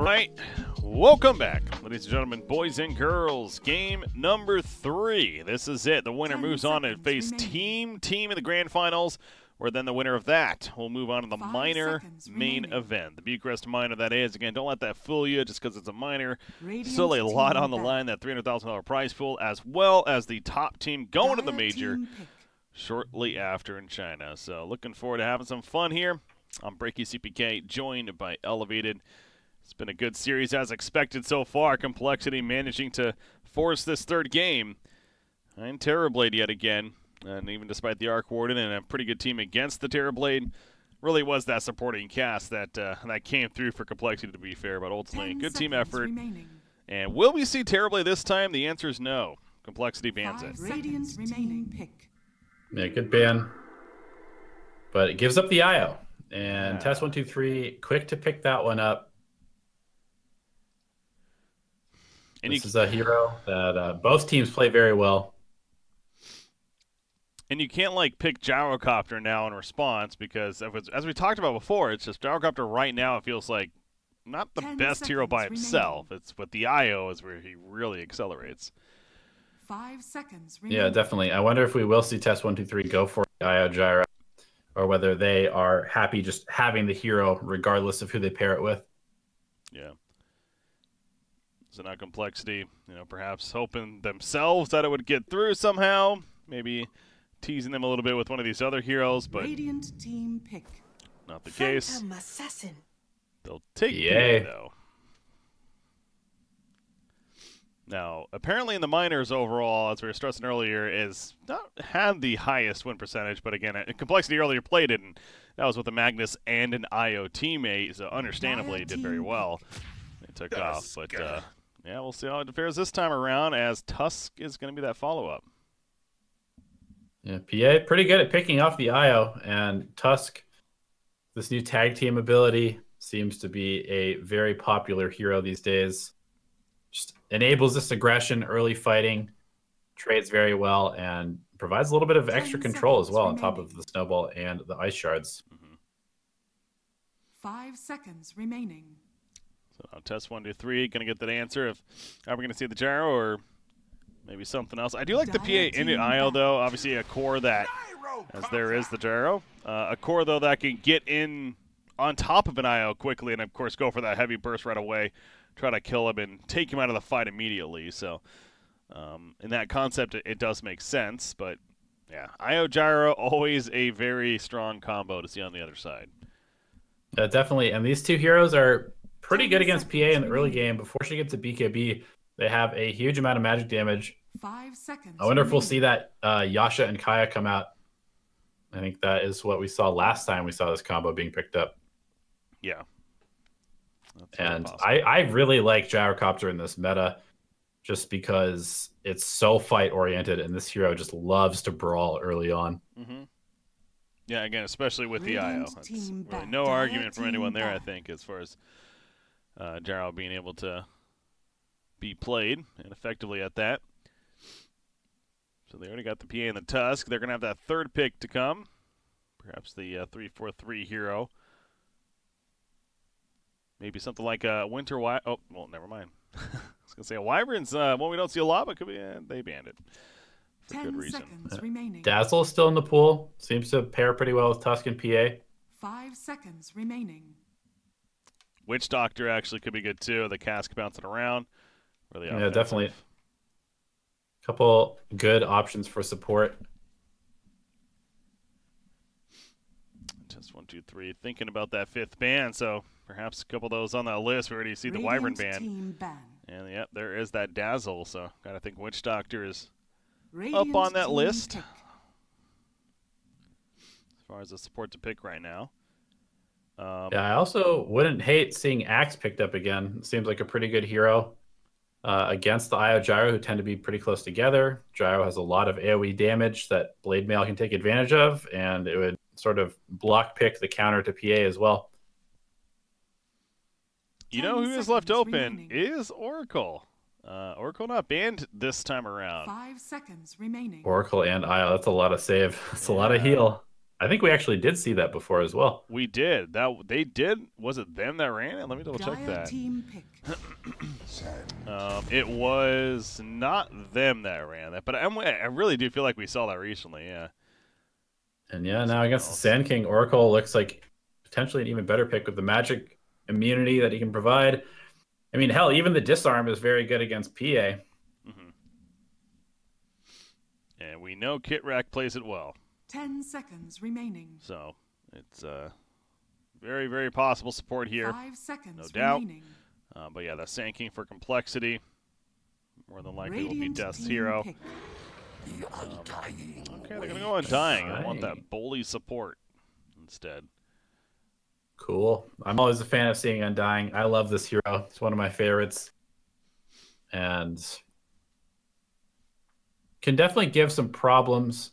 Right, welcome back, ladies and gentlemen, boys and girls. Game number 3. This is it. The winner moves on to face Team in the grand finals, where then the winner of that will move on to the minor main event. The Bucharest minor, that is. Again, don't let that fool you just because it's a minor. Still a lot on the line, that $300,000 prize pool, as well as the top team going to the major shortly after in China. So looking forward to having some fun here. I'm BreakyCPK, joined by Elevated. It's been a good series as expected so far. compLexity managing to force this third game. And Terrorblade yet again. And even despite the Arc Warden and a pretty good team against the Terrorblade, really was that supporting cast that that came through for compLexity, to be fair. But ultimately, good team effort. Remaining. And will we see Terrorblade this time? The answer is no. compLexity bans it. Radiant's remaining pick. Yeah, good ban. But it gives up the IO. And test321, quick to pick that one up. And this is a hero that both teams play very well. And you can't, like, pick Gyrocopter now in response because, as we talked about before, it's just Gyrocopter right now, it feels like not the best hero by himself. Remaining. It's with the IO is where he really accelerates. 5 seconds remaining. Yeah, definitely. I wonder if we will see test321 go for the IO Gyro, or whether they are happy just having the hero regardless of who they pair it with. Yeah. So now compLexity, perhaps hoping themselves that it would get through somehow. Maybe teasing them a little bit with one of these other heroes, but Radiant team pick. Not the case. Assassin. They'll take PA, though. Now, apparently in the minors overall, as we were stressing earlier, is not had the highest win percentage, but again, compLexity earlier played it, and that was with a Magnus and an IO teammate, so understandably did very well. They took off, but yeah, we'll see how it fares this time around, as Tusk is going to be that follow-up. Yeah, PA pretty good at picking off the IO, and Tusk, this new tag team ability, seems to be a very popular hero these days. Just enables this aggression, early fighting, trades very well, and provides a little bit of extra control as well on top of the snowball and the ice shards. 5 seconds remaining. So now test321 going to get that answer. Are we going to see the gyro or maybe something else? I do like the PA into IO, though. Obviously a core that, as there is the gyro, a core, though, that can get in on top of an IO quickly and, of course, go for that heavy burst right away, try to kill him and take him out of the fight immediately. So in that concept, it does make sense. But, yeah, IO gyro, always a very strong combo to see on the other side. Definitely. And these two heroes are pretty good against PA in the early game. Before she gets to BKB, they have a huge amount of magic damage. 5 seconds. I wonder if we'll see that Yasha and Kaya come out. I think that is what we saw last time we saw this combo being picked up. Yeah. And I really like Gyrocopter in this meta just because it's so fight-oriented, and this hero just loves to brawl early on. Yeah, again, especially with the IO. That's really no argument from anyone there, I think, as far as Gyro being able to be played, and effectively at that. So they already got the PA and the Tusk. They're going to have that third pick to come. Perhaps the 3-4-3 hero. Maybe something like a Winter Wyvern. Oh, well, never mind. I was going to say a Wyvern's one we don't see a lot, but could be they banned it for good reason. Dazzle is still in the pool. Seems to pair pretty well with Tusk and PA. 5 seconds remaining. Witch Doctor actually could be good too. The cask bouncing around. Really offensive. Yeah, definitely. A couple good options for support. test321 thinking about that 5th ban, so perhaps a couple of those on that list. We already see the Wyvern ban. And yep, there is that Dazzle, so gotta think Witch Doctor is up on that list. As far as the support to pick right now. Yeah, I also wouldn't hate seeing Axe picked up again. It seems like a pretty good hero against the IO Gyro, who tend to be pretty close together. Gyro has a lot of AoE damage that Blade Mail can take advantage of, and it would sort of block pick the counter to PA as well. You know who is left open is Oracle. Oracle not banned this time around. 5 seconds remaining. Oracle and IO, that's a lot of save. That's a lot of heal. I think we actually did see that before as well. We did. They did. Was it them that ran it? Let me double check Dire that. team pick. It was not them that ran that, but I really do feel like we saw that recently. Yeah. And yeah, now against the Sand King, Oracle looks like potentially an even better pick with the magic immunity that he can provide. I mean, hell, even the disarm is very good against PA. And we know Kitrack plays it well. 10 seconds remaining. So it's very, very possible support here. 5 seconds no doubt. remaining. But yeah, the Sand King for complexity. More than likely will be Radiant Death's team hero. pick. Okay, they're going to go Undying. I want that bully support instead. Cool. I'm always a fan of seeing Undying. I love this hero. It's one of my favorites. And can definitely give some problems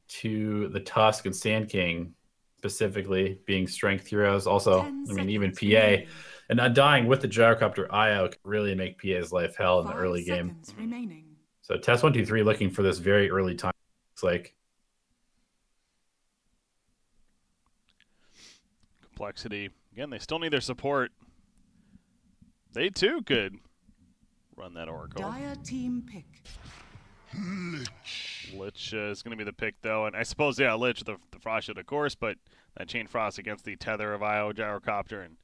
to the Tusk and Sand King, specifically being strength heroes. Also, I mean, even PA. Remaining. And Undying with the Gyrocopter IO can really make PA's life hell in the 5 early game. seconds remaining. So test123 looking for this very early time. It's like Complexity. Again, they still need their support. They too could run that Oracle. Dire team pick. Lich is going to be the pick, though. And I suppose, yeah, Lich, the Frost Shield, of course, but that Chain Frost against the Tether of IO Gyrocopter and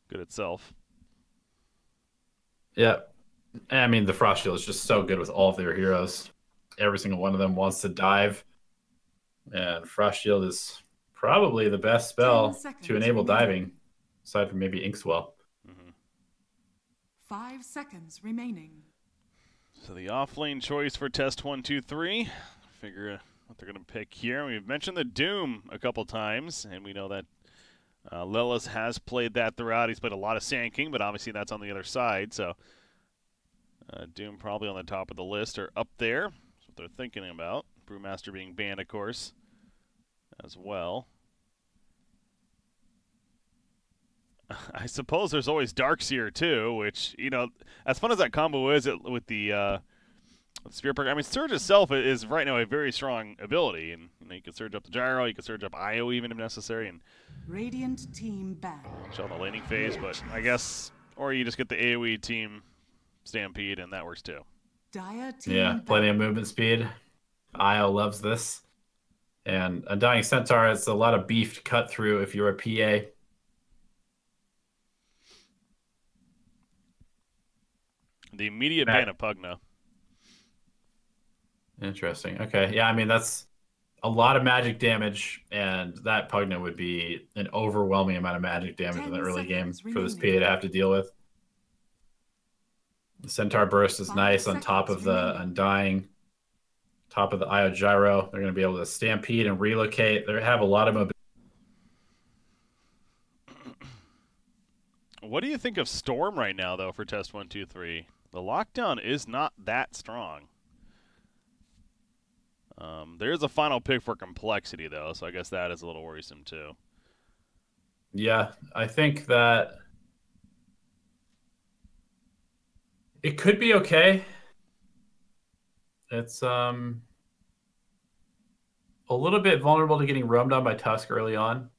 good itself. yeah. I mean, the Frost Shield is just so good with all of their heroes. Every single one of them wants to dive. And Frost Shield is probably the best spell 10 seconds to enable remaining. diving, aside from maybe Inkswell. 5 seconds remaining. So the off-lane choice for test123. Figure what they're going to pick here. We've mentioned the Doom a couple times, and we know that Lilith has played that throughout. He's played a lot of Sand King, but obviously that's on the other side. So Doom probably on the top of the list or up there. That's what they're thinking about. Brewmaster being banned, of course, as well. I suppose there's always Darkseer too, which, you know, as fun as that combo is with the Spear Perk, I mean, Surge itself is right now a very strong ability, and you know, you can surge up the Gyro, you can surge up IO even if necessary, and Radiant team back. show the laning phase, but I guess, or you just get the AoE team Stampede, and that works too. Dire team Yeah, back. plenty of movement speed. IO loves this. And Undying Centaur, it's a lot of beef to cut through if you're a PA. The immediate ban of Pugna. Interesting. Okay. Yeah, I mean, that's a lot of magic damage, and that Pugna would be an overwhelming amount of magic damage in the 10 early game seconds for this PA remaining. to have to deal with. The Centaur Burst is 5 nice on top of seconds the remaining. Undying, top of the IO Gyro. They're going to be able to stampede and relocate. They have a lot of mobility. What do you think of Storm right now, though, for test123? The lockdown is not that strong. There's a final pick for complexity, though, so I guess that is a little worrisome, too. Yeah, I think that it could be okay. It's a little bit vulnerable to getting roamed on by Tusk early on.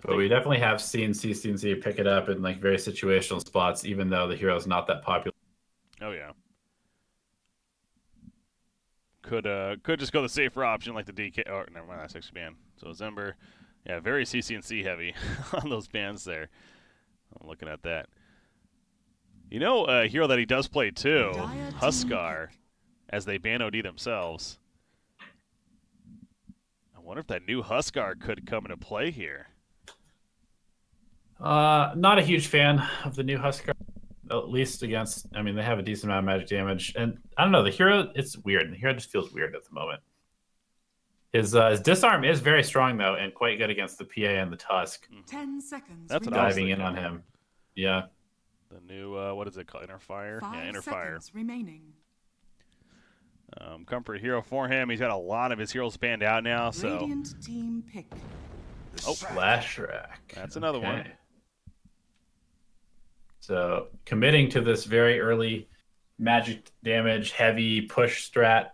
But we definitely have seen CCNC pick it up in like very situational spots, even though the hero's not that popular. Oh yeah. Could just go the safer option like the DK. Oh, never mind, that's actually banned. So Zember, yeah, very CCNC heavy on those bans there. I'm looking at that. You know, a hero that he does play too, Huskar, as they ban OD themselves. I wonder if that new Huskar could come into play here. Not a huge fan of the new Huskar, at least against. I mean, they have a decent amount of magic damage, and I don't know. The hero, it's weird. The hero just feels weird at the moment. His disarm is very strong though, and quite good against the PA and the Tusk. 10 seconds. That's what I was Diving in thinking. on him. Yeah. The new what is it called? Inner Fire. 5 Yeah, Inner Fire. seconds remaining. Comfort hero for him. He's got a lot of his heroes banned out now, so Radiant team pick. oh, Flash rack. that's another one. So committing to this very early magic damage, heavy push strat.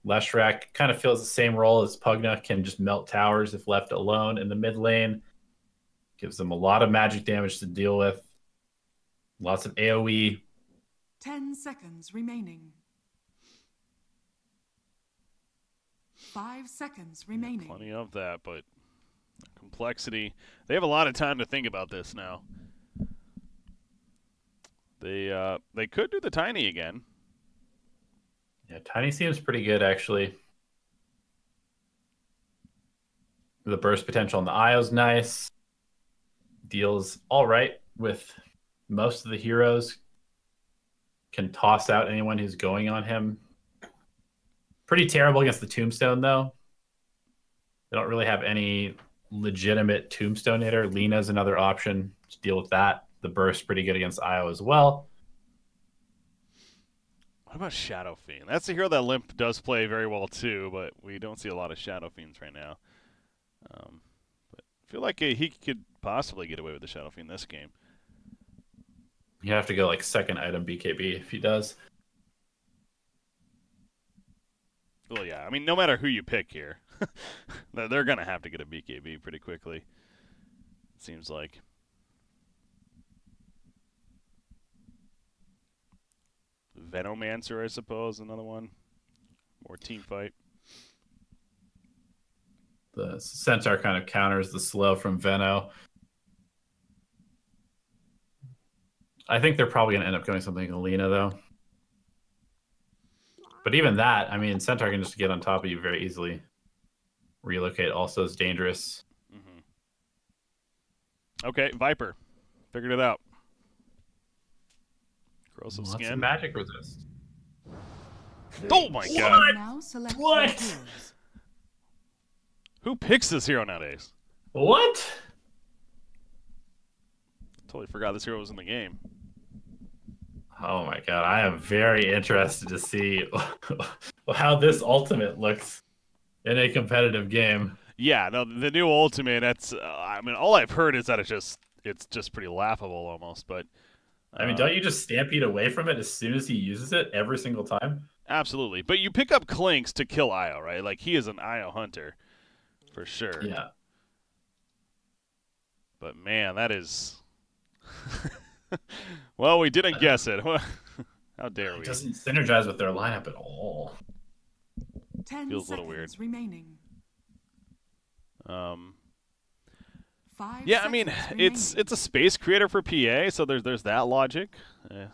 Leshrac kind of fills the same role as Pugna, can just melt towers if left alone in the mid lane. Gives them a lot of magic damage to deal with. Lots of AoE. 10 seconds remaining. 5 seconds remaining. Plenty of that, but complexity. They have a lot of time to think about this now. They could do the tiny again. Yeah, tiny seems pretty good actually. The burst potential on the IO's nice. Deals all right with most of the heroes. Can toss out anyone who's going on him. Pretty terrible against the Tombstone, though. They don't really have any legitimate Tombstone hitter. Lena's another option to deal with that. The burst pretty good against IO as well. What about Shadow Fiend? That's a hero that Limp does play very well too, but we don't see a lot of Shadow Fiends right now. But I feel like he could possibly get away with the Shadow Fiend this game. You have to go like second item BKB if he does. Well, yeah. I mean, no matter who you pick here, they're going to have to get a BKB pretty quickly, it seems like. Venomancer, I suppose, another one. More team fight. The Centaur kind of counters the slow from Veno. I think they're probably going to end up going something Alina, though. But even that, I mean, Centaur can just get on top of you very easily. Relocate also is dangerous. Mm-hmm. Okay, Viper. Figured it out. Corrosive Lots skin. of magic resist. Oh my god. Now select What? your heroes. Who picks this hero nowadays? What? Totally forgot this hero was in the game. Oh my god, I am very interested to see how this ultimate looks in a competitive game. Yeah, no, the new ultimate, that's I mean, all I've heard is that it's just pretty laughable almost, but I mean, don't you just stampede away from it as soon as he uses it every single time? absolutely. But you pick up Clinks to kill Io, right? Like, he is an Io hunter for sure. Yeah. But man, that is well, we didn't guess it. How dare we? It doesn't synergize with their lineup at all. 10 Feels a seconds little weird. remaining. 5 Yeah, I mean, seconds it's a space creator for PA, so there's that logic. Yeah.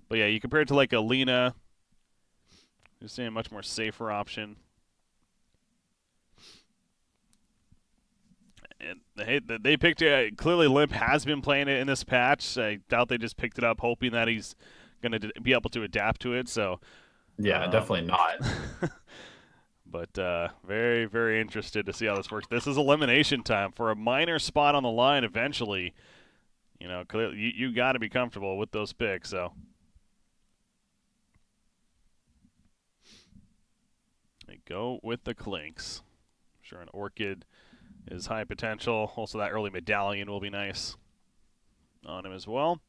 But yeah, you compare it to like a Lena, you're seeing a much more safer option. And they picked it. Clearly, Limp has been playing it in this patch. I doubt they just picked it up hoping that he's going to be able to adapt to it. So, Yeah, definitely not. but very, very interested to see how this works. This is elimination time for a minor spot on the line eventually. You know, clearly, you got to be comfortable with those picks. So, they go with the Clinks. I'm sure an Orchid is high potential. Also, that early medallion will be nice on him as well.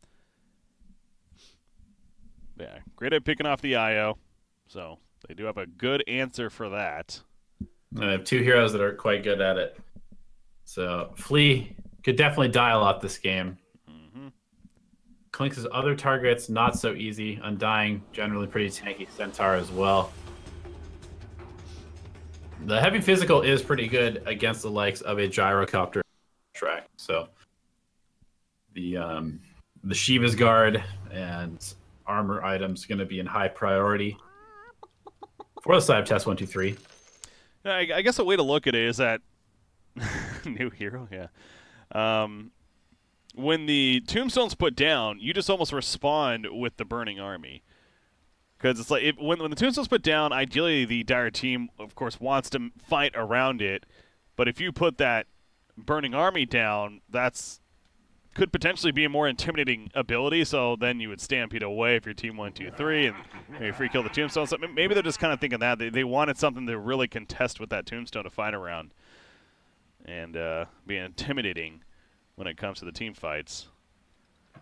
Yeah, great at picking off the IO. So they do have a good answer for that. And I have two heroes that are quite good at it. So Flea could definitely dial up this game. Mm-hmm. Clinks' other targets, not so easy. Undying, generally pretty tanky. Centaur as well. The heavy physical is pretty good against the likes of a gyrocopter track. So the Shiva's guard and armor items going to be in high priority for the side of test 123. I guess a way to look at it is that new hero, yeah. When the tombstone's put down, you just almost respond with the burning army. Because it's like when the tombstone's put down, ideally the Dire team, of course, wants to fight around it. But if you put that burning army down, could potentially be a more intimidating ability. So then you would stampede away if your team 1, 2, 3, and maybe free kill the tombstone. So maybe they're just kind of thinking that they wanted something to really contest with that tombstone to fight around and be intimidating when it comes to the team fights.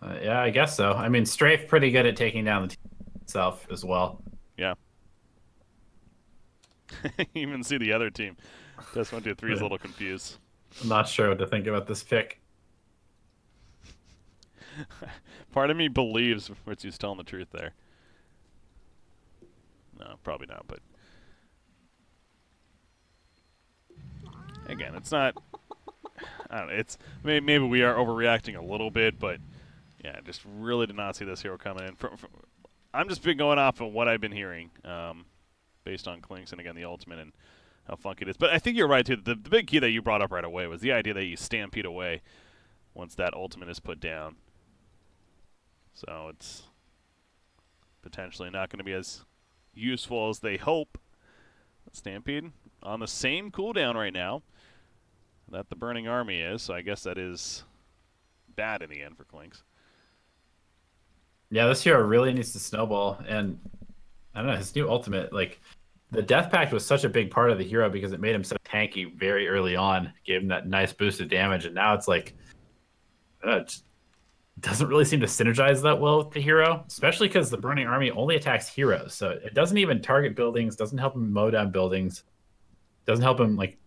Yeah, I guess so. I mean, Strafe pretty good at taking down the team itself as well. Yeah. You even see the other team. Test123 is a little confused. I'm not sure what to think about this pick. Part of me believes Ritsu's telling the truth there. No, probably not, but again, it's not. I don't know. It's maybe we are overreacting a little bit, but yeah, I just really did not see this hero coming in. I'm just been going off of what I've been hearing, based on Clinks and again the ultimate and how funky it is. But I think you're right too. The big key that you brought up right away was the idea that you stampede away once that ultimate is put down. So it's potentially not going to be as useful as they hope. Stampede on the same cooldown right now that the Burning Army is, so I guess that is bad in the end for Clinks. Yeah, this hero really needs to snowball, and I don't know, his new ultimate, like, the Death Pact was such a big part of the hero because it made him so tanky very early on, gave him that nice boost of damage, and now it's like, it just doesn't really seem to synergize that well with the hero, especially because the Burning Army only attacks heroes, so it doesn't even target buildings, doesn't help him mow down buildings, doesn't help him, like,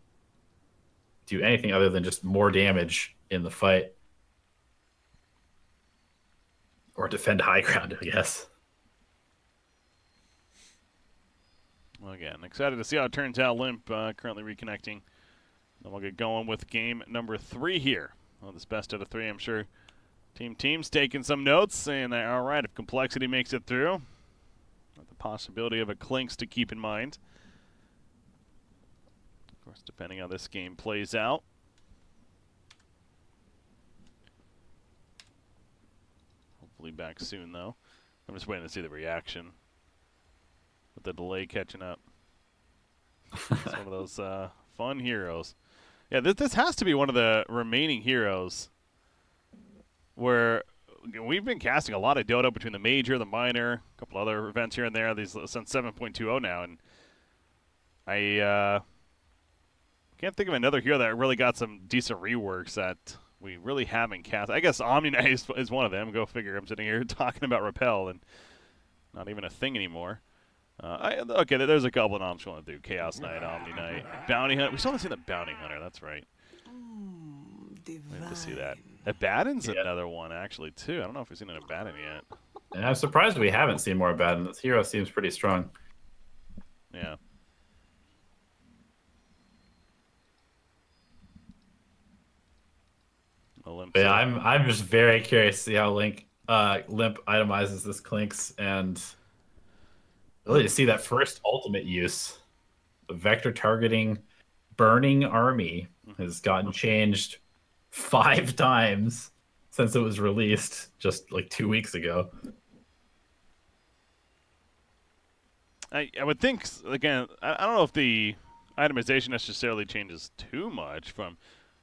do anything other than just more damage in the fight. Or defend high ground, I guess. Well, again, excited to see how it turns out. Limp currently reconnecting. Then we'll get going with game number 3 here. Well, this best out of 3, I'm sure. Team's taking some notes, saying that, all right, if compLexity makes it through, the possibility of a Clinks to keep in mind. Of course, depending how this game plays out. Hopefully back soon, though. I'm just waiting to see the reaction. With the delay catching up. It's one of those fun heroes. Yeah, this has to be one of the remaining heroes where we've been casting a lot of Dota between the major, the minor, a couple other events here and there. These since 7.20 now, and I can't think of another hero that really got some decent reworks that we really haven't cast. I guess Omni Knight is one of them. Go figure. I'm sitting here talking about Repel and not even a thing anymore. Okay, there's a couple that I'm just going to do. Chaos Knight, Omni Knight, Bounty Hunter. We still haven't seen the Bounty Hunter. That's right. We have to see that. Abaddon's another one, actually, too. I don't know if we've seen an Abaddon yet. And I'm surprised we haven't seen more Abaddon. This hero seems pretty strong. Yeah. Yeah, I'm just very curious to see how Limp itemizes this Clinks and really to see that first ultimate use. The vector targeting Burning Army has gotten changed 5 times since it was released just like 2 weeks ago. I would think, again, I don't know if the itemization necessarily changes too much from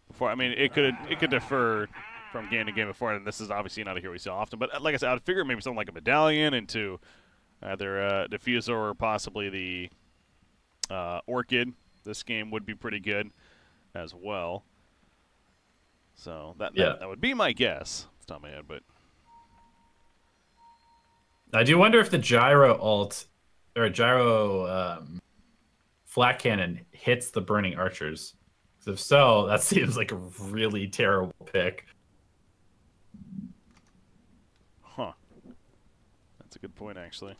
before. I mean, it could differ from game to game before, and this is obviously not a hero we see often. But like I said, I'd figure maybe something like a medallion into either Diffusor or possibly the Orchid. This game would be pretty good as well. So that would be my guess. It's not my head, but I do wonder if the gyro ult or gyro flat cannon hits the burning archers. If so, that seems like a really terrible pick. Huh. That's a good point, actually.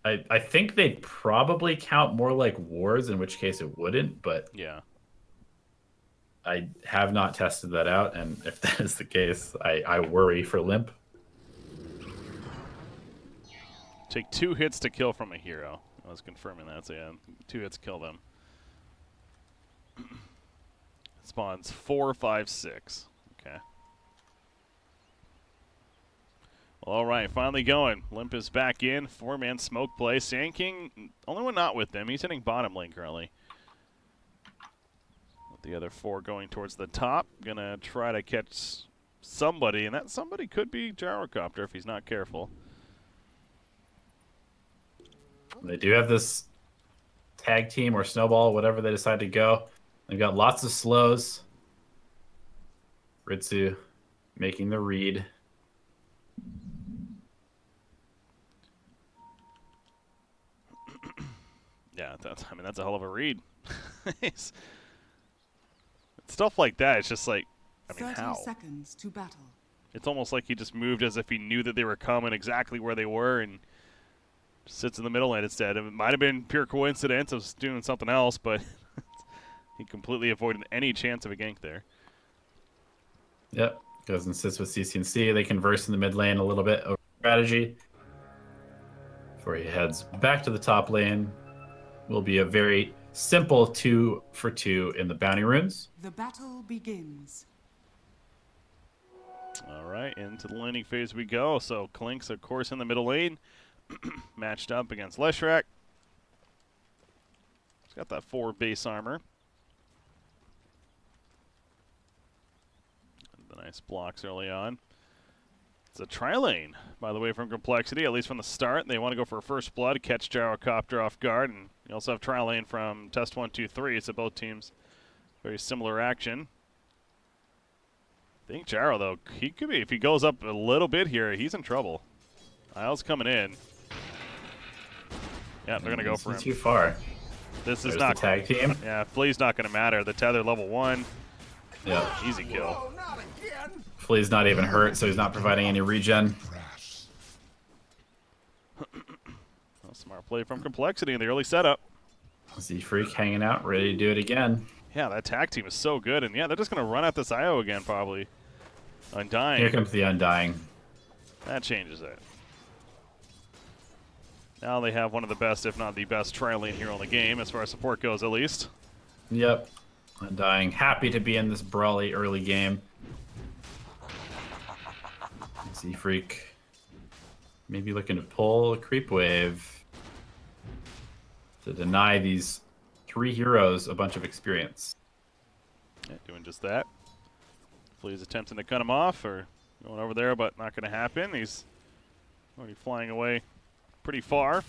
I think they'd probably count more like wards, in which case it wouldn't, but yeah. I have not tested that out, and if that is the case, I worry for Limp. Take 2 hits to kill from a hero. I was confirming that, so yeah, 2 hits kill them. Spawns 4, 5, 6. Okay. Well, all right, finally going. Limp is back in. 4-man smoke play. Sand King, only one not with them. He's hitting bottom lane currently. With the other 4 going towards the top. Gonna try to catch somebody, and that somebody could be Gyrocopter if he's not careful. They do have this tag team or snowball, whatever they decide to go. They've got lots of slows. Ritsu making the read. Yeah, I mean, that's a hell of a read. It's stuff like that, it's just like, I mean, 30 how? seconds to battle. It's almost like he just moved as if he knew that they were coming exactly where they were and just sits in the middle lane instead. It might have been pure coincidence of doing something else, but he completely avoided any chance of a gank there. Yep, goes and sits with CCNC. They converse in the mid lane a little bit over strategy before he heads back to the top lane. Will be a very simple 2 for 2 in the bounty runes. The battle begins. All right, into the laning phase we go. So Klink's, of course, in the middle lane, matched up against Leshrac. He's got that 4 base armor. And the nice blocks early on. It's a tri-lane, by the way, from compLexity, at least from the start. They want to go for a first blood, catch Gyrocopter off guard, and you also have tri-lane from test321, so both teams very similar action. I think Gyro, though, he could be, if he goes up a little bit here, he's in trouble. Isle's coming in. Yeah, they're going to go for him. Too far. This There's is not the tag team. Yeah, Flea's not going to matter. The tether level 1. Yeah. Easy kill. Flea's not even hurt, so he's not providing any regen. Well, smart play from compLexity in the early setup. Z-Freak hanging out, ready to do it again. Yeah, that tag team is so good, and yeah, they're just going to run at this IO again, probably. Undying. Here comes the Undying. That changes it. Now they have one of the best, if not the best, tri-lane hero in the game, as far as support goes, at least. Yep. Undying. Happy to be in this brawly early game. Z-Freak maybe looking to pull a creep wave to deny these 3 heroes a bunch of experience. Yeah, doing just that. Flea's attempting to cut him off, or going over there, but not going to happen. He's already flying away pretty far.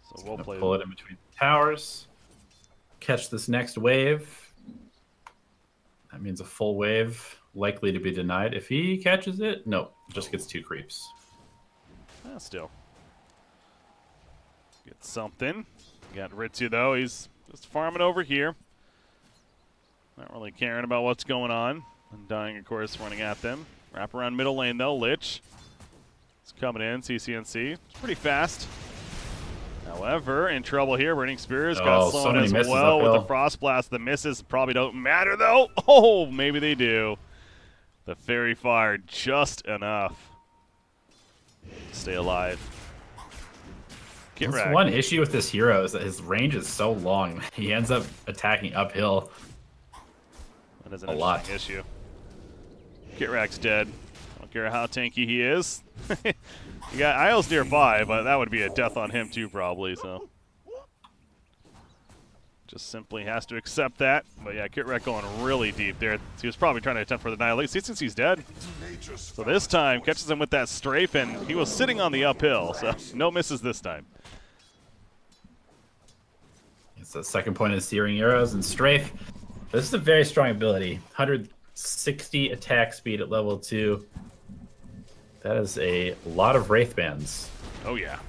So we'll play. Pull it in between the towers. Catch this next wave. That means a full wave likely to be denied. If he catches it, no, just gets 2 creeps. Still. Get something. Got Ritsu, though. He's just farming over here. Not really caring about what's going on. Undying, of course, running at them. Wrap around middle lane, though. Lich. It's coming in. CCNC. It's pretty fast. However, in trouble here. Burning Spears got slowed as well with the Frost Blast. The misses probably don't matter, though. Oh, maybe they do. The Fairy Fire just enough to stay alive. That's one issue with this hero is that his range is so long. He ends up attacking uphill that is an interesting issue. Kitrak's dead. I don't care how tanky he is. You got Isles nearby, but that would be a death on him too, probably. So just simply has to accept that. But yeah, Kitrak going really deep there. He was probably trying to attempt for the annihilate. Since he's dead. So this time catches him with that strafe, and he was sitting on the uphill, so no misses this time. It's the second point of Searing Arrows and Strafe. This is a very strong ability. 160 attack speed at level 2. That is a lot of Wraith Bands. Oh, yeah.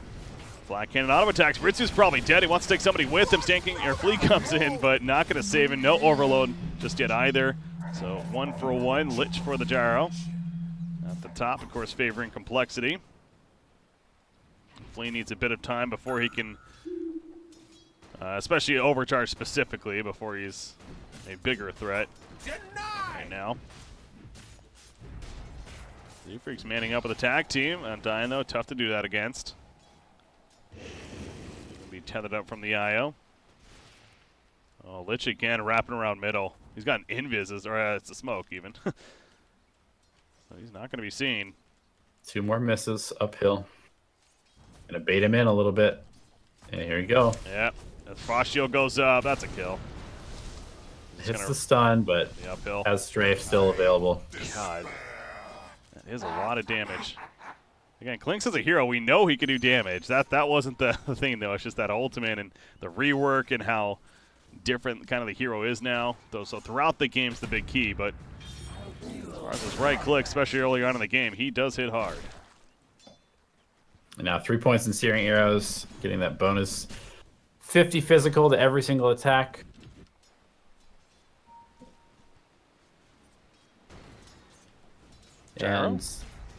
Flat Cannon auto attacks. Ritsu's probably dead. He wants to take somebody with him. Flea comes in, but not going to save him. No overload just yet either. So 1 for 1. Lich for the Gyro. At the top, of course, favoring compLexity. Flea needs a bit of time before he can, especially overcharge specifically, before he's a bigger threat right now. Z-Freak's manning up with the tag team. Undying, though, tough to do that against. Gonna be tethered up from the IO. Oh, Lich again wrapping around middle. He's got an invis, or it's a smoke even. So he's not going to be seen. 2 more misses uphill. Gonna bait him in a little bit. And here you go. Yeah, as Frost Shield goes up, that's a kill. Hits the stun, but uphill. Has Strafe still available. God, that is a lot of damage. Again, Klink's as a hero, we know he can do damage. That wasn't the thing, though. It's just that ultimate and the rework and how different kind of the hero is now. So throughout the game's the big key, but His right click, especially early on in the game, he does hit hard. And now 3 points in Searing Arrows, getting that bonus 50 physical to every single attack. And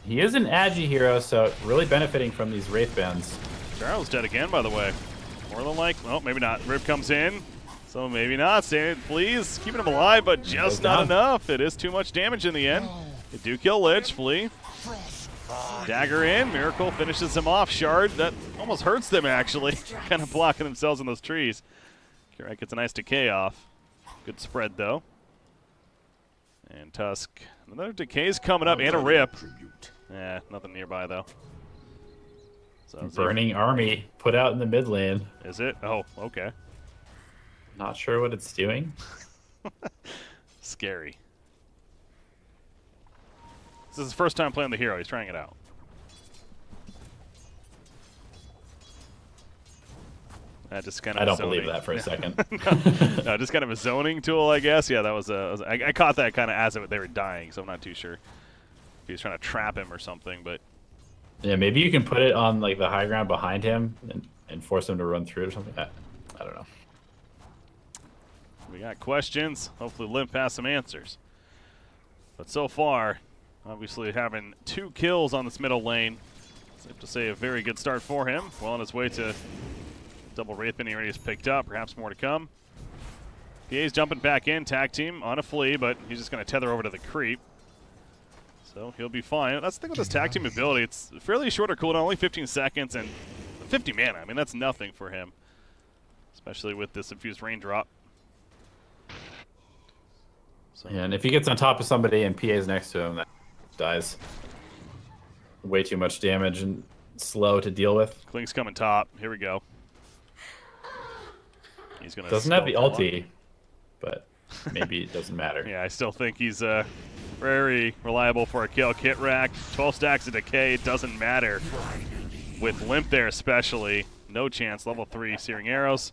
he is an Agi hero, so really benefiting from these Wraith Bands. Charles dead again, by the way. More than like, well, maybe not. Rip comes in, so maybe not. Stand please, keeping him alive, but just not enough. It is too much damage in the end. They do kill Lich, Flea. Dagger in, Miracle finishes him off. Shard, that almost hurts them actually. Kind of blocking themselves in those trees. Kirak gets a nice decay off. Good spread though. And Tusk, another decay's coming up, and a rip. Yeah, nothing nearby though. So Burning Army put out in the mid lane. Is it? Oh, okay. Not sure what it's doing. Scary. This is his first time playing the hero. He's trying it out. Just kind of I don't believe that for a second. No, just kind of a zoning tool, I guess. Yeah, that was I caught that kind of as they were dying, so I'm not too sure if he was trying to trap him or something. But yeah, maybe you can put it on like the high ground behind him and force him to run through it or something. I don't know. We got questions. Hopefully Limp has some answers. But so far, obviously having 2 kills on this middle lane. Safe to say a very good start for him. Well on his way to double Wraith Band he already has picked up. Perhaps more to come. PA's jumping back in. Tag team on a Flea, but he's just going to tether over to the creep. So he'll be fine. That's the thing with this tag team ability. It's fairly shorter cooldown, only 15 seconds, and 50 mana. I mean, that's nothing for him. Especially with this infused raindrop. So. Yeah, and if he gets on top of somebody and PA's next to him, that dies. Way too much damage and slow to deal with. Klink's coming top. Here we go. He's gonna doesn't have the ulti, but maybe it doesn't matter. Yeah, I still think he's very reliable for a kill. Kit rack, 12 stacks of decay. It doesn't matter. With Limp there especially, no chance. Level 3 Searing Arrows.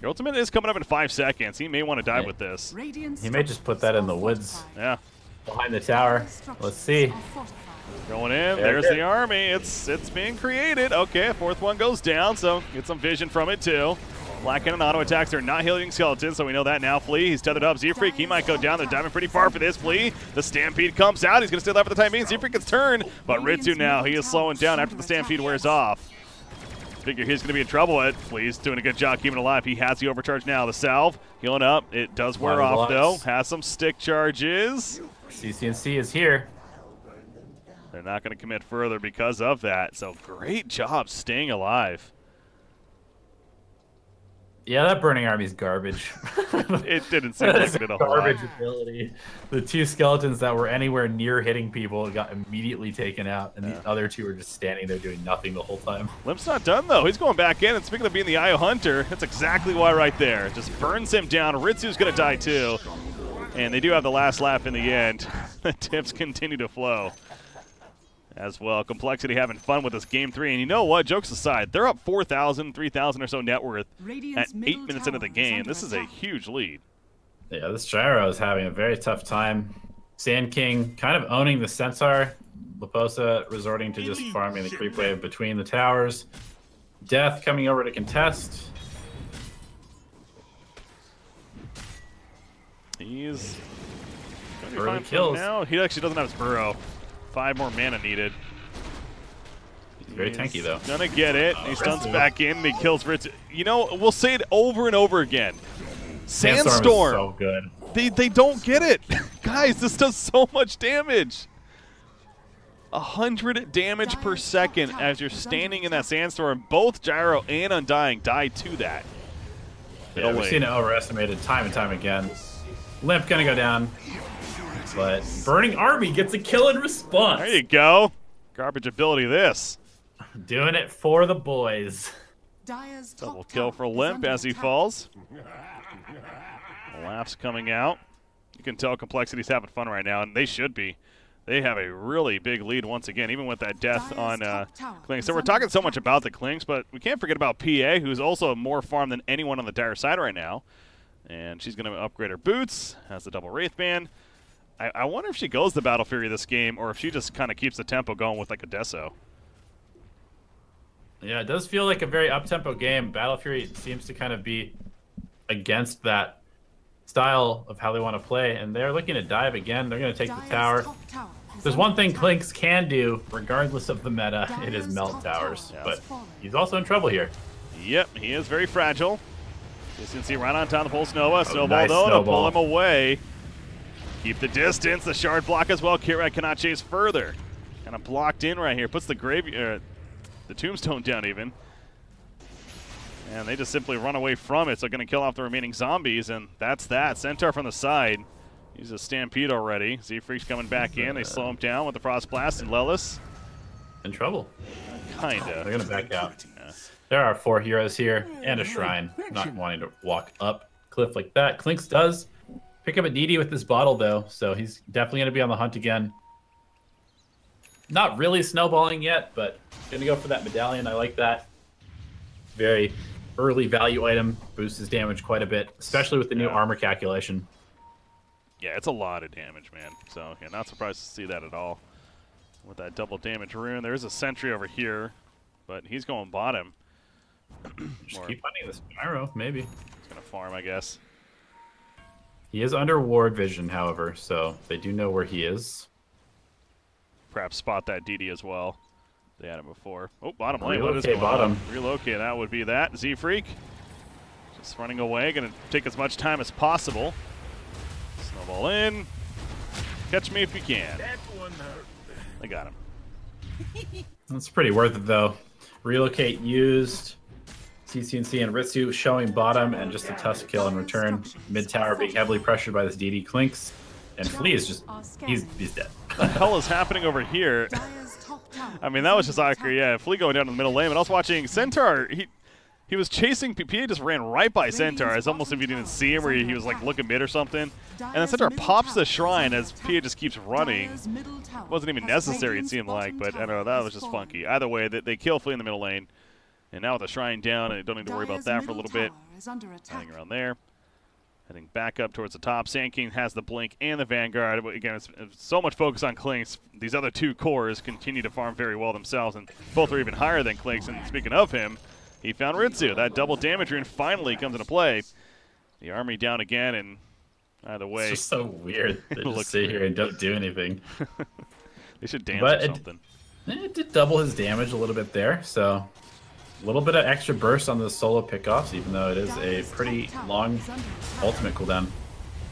Your ultimate is coming up in 5 seconds. He may want to die with this. He may just put that in the woods. Yeah. Behind the tower. Let's see. Going in. There's the army. It's being created. Okay, 4th one goes down, so get some vision from it too. Black Cannon auto attacks are not healing skeletons, so we know that now. Flea, he's tethered up. Z-Freak, he might go down. They're diving pretty far for this. Flea, the Stampede comes out. He's going to stay alive for the time being. Z-Freak gets turned, but Ritsu now, he is slowing down after the Stampede wears off. Figure he's going to be in trouble. Flea's doing a good job keeping alive. He has the overcharge now. The salve, healing up. It does wear off, though. Has some stick charges. CCNC is here. They're not going to commit further because of that. So great job staying alive. Yeah, that Burning Army's garbage. It didn't seem like it at all. Garbage ability. The 2 skeletons that were anywhere near hitting people got immediately taken out, and the other 2 were just standing there doing nothing the whole time. Limp's not done, though. He's going back in, and speaking of being the IO Hunter, that's exactly why right there. Just burns him down. Ritsu's going to die, too. And they do have the last laugh in the end. The tips continue to flow. As well, compLexity having fun with this game 3, and you know what? Jokes aside, they're up 4,000, 3,000 or so net worth at 8 minutes into the game. This is a huge lead. Yeah, this Gyro is having a very tough time. Sand King kind of owning the Centaur. Laposa resorting to just farming the creep wave between the towers. Death coming over to contest. He's going to be Early fine kills. now. He actually doesn't have his burrow. 5 more mana needed. He's very tanky, though. Gonna get it. He stuns back in. And he kills Ritz. You know, we'll say it over and over again. Sandstorm. Is so good. They don't get it. Guys, this does so much damage. 100 damage per second as you're standing in that sandstorm. Both Gyro and Undying die to that. Yeah, we've seen it overestimated time and time again. Limp gonna go down. But Burning Army gets a kill in response. There you go. Garbage ability this. Doing it for the boys. Double kill for Limp as he falls. Laughs coming out. You can tell compLexity's having fun right now, and they should be. They have a really big lead once again, even with that death on Klinks. So we're talking so much about the Klinks, but we can't forget about PA, who's also more farm than anyone on the Dire side right now. And she's going to upgrade her boots, has the double Wraith Band. I wonder if she goes the Battle Fury this game, or if she just kind of keeps the tempo going with like a Deso. Yeah, it does feel like a very up-tempo game. Battle Fury seems to kind of be against that style of how they want to play, and they're looking to dive again. They're going to take the tower. There's one thing Clinks can do, regardless of the meta, it is melt towers. Yes. But he's also in trouble here. Yep, he is very fragile. You can see right on top of the pulse Nova. Snowball nice though to pull snowball. him away. Keep the distance. The shard block as well. Kirat cannot chase further. Kind of blocked in right here. Puts the the tombstone down even. And they just simply run away from it. So going to kill off the remaining zombies, and that's that. Centaur from the side. He's a stampede already. Z-Freak's coming back in. They slow him down with the Frost Blast, and Lelis. In trouble. Kinda. They're going to back out. Yeah. There are 4 heroes here and a shrine. Not wanting to walk up cliff like that. Clinks does pick up a DD with this bottle, though, so he's definitely going to be on the hunt again. Not really snowballing yet, but going to go for that medallion. I like that. Very early value item. Boosts his damage quite a bit, especially with the new armor calculation. Yeah, it's a lot of damage, man. So, yeah, not surprised to see that at all. With that double damage rune. There is a sentry over here, but he's going bottom. Just keep hunting this gyro, maybe. He's going to farm, I guess. He is under ward vision, however, so they do know where he is. Perhaps spot that DD as well. They had him before. Oh, bottom lane. What is Relocate going bottom. on? Relocate. That would be that. Z-Freak. Just running away. Going to take as much time as possible. Snowball in. Catch me if you can. They got him. That's pretty worth it, though. Relocate used. CCNC and Ritsu showing bottom, and just a Tusk kill in return. Mid tower being heavily pressured by this DD Clinks. And Flea is just, he's dead. What the hell is happening over here? I mean, that was just accurate. Yeah, Flea going down in the middle lane. But I was watching Centaur. He was chasing. PA just ran right by Centaur. It's almost if you didn't see him, where he was like looking mid or something. And then Centaur pops the shrine as PA just keeps running. It wasn't even necessary, it seemed like, but I don't know. That was just funky. Either way, they kill Flea in the middle lane. And now with the shrine down, I don't need to worry about that for a little bit. Heading around there. Heading back up towards the top. Sand King has the Blink and the Vanguard. But again, it's so much focus on Clinks. These other 2 cores continue to farm very well themselves, and both are even higher than Clinks. And speaking of him, he found Ritsu. That double damage rune finally comes into play. The army down again, and either way. It's just so weird. They just sit here and don't do anything. They should dance or something. It did double his damage a little bit there, so a little bit of extra burst on the solo pickoffs, even though it is a pretty long ultimate cooldown.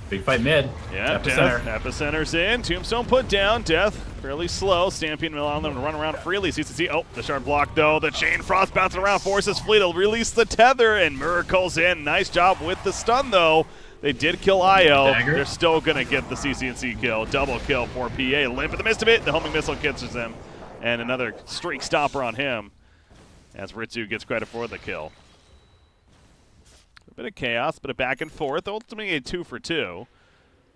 Big fight mid. Yeah, Epicenter. Epicenter's in. Tombstone put down. Death fairly slow. Stampede allowing them to run around freely. CCC. Oh, the sharp block though. The Chain Frost bouncing around. Forces Flea to release the tether, and Miracle's in. Nice job with the stun though. They did kill Io. Dagger. They're still going to get the CCNC kill. Double kill for PA. Limp in the midst of it. The homing missile catches them. And another streak stopper on him as Ritsu gets credit for the kill. A bit of chaos, bit of back and forth. Ultimately a 2 for 2.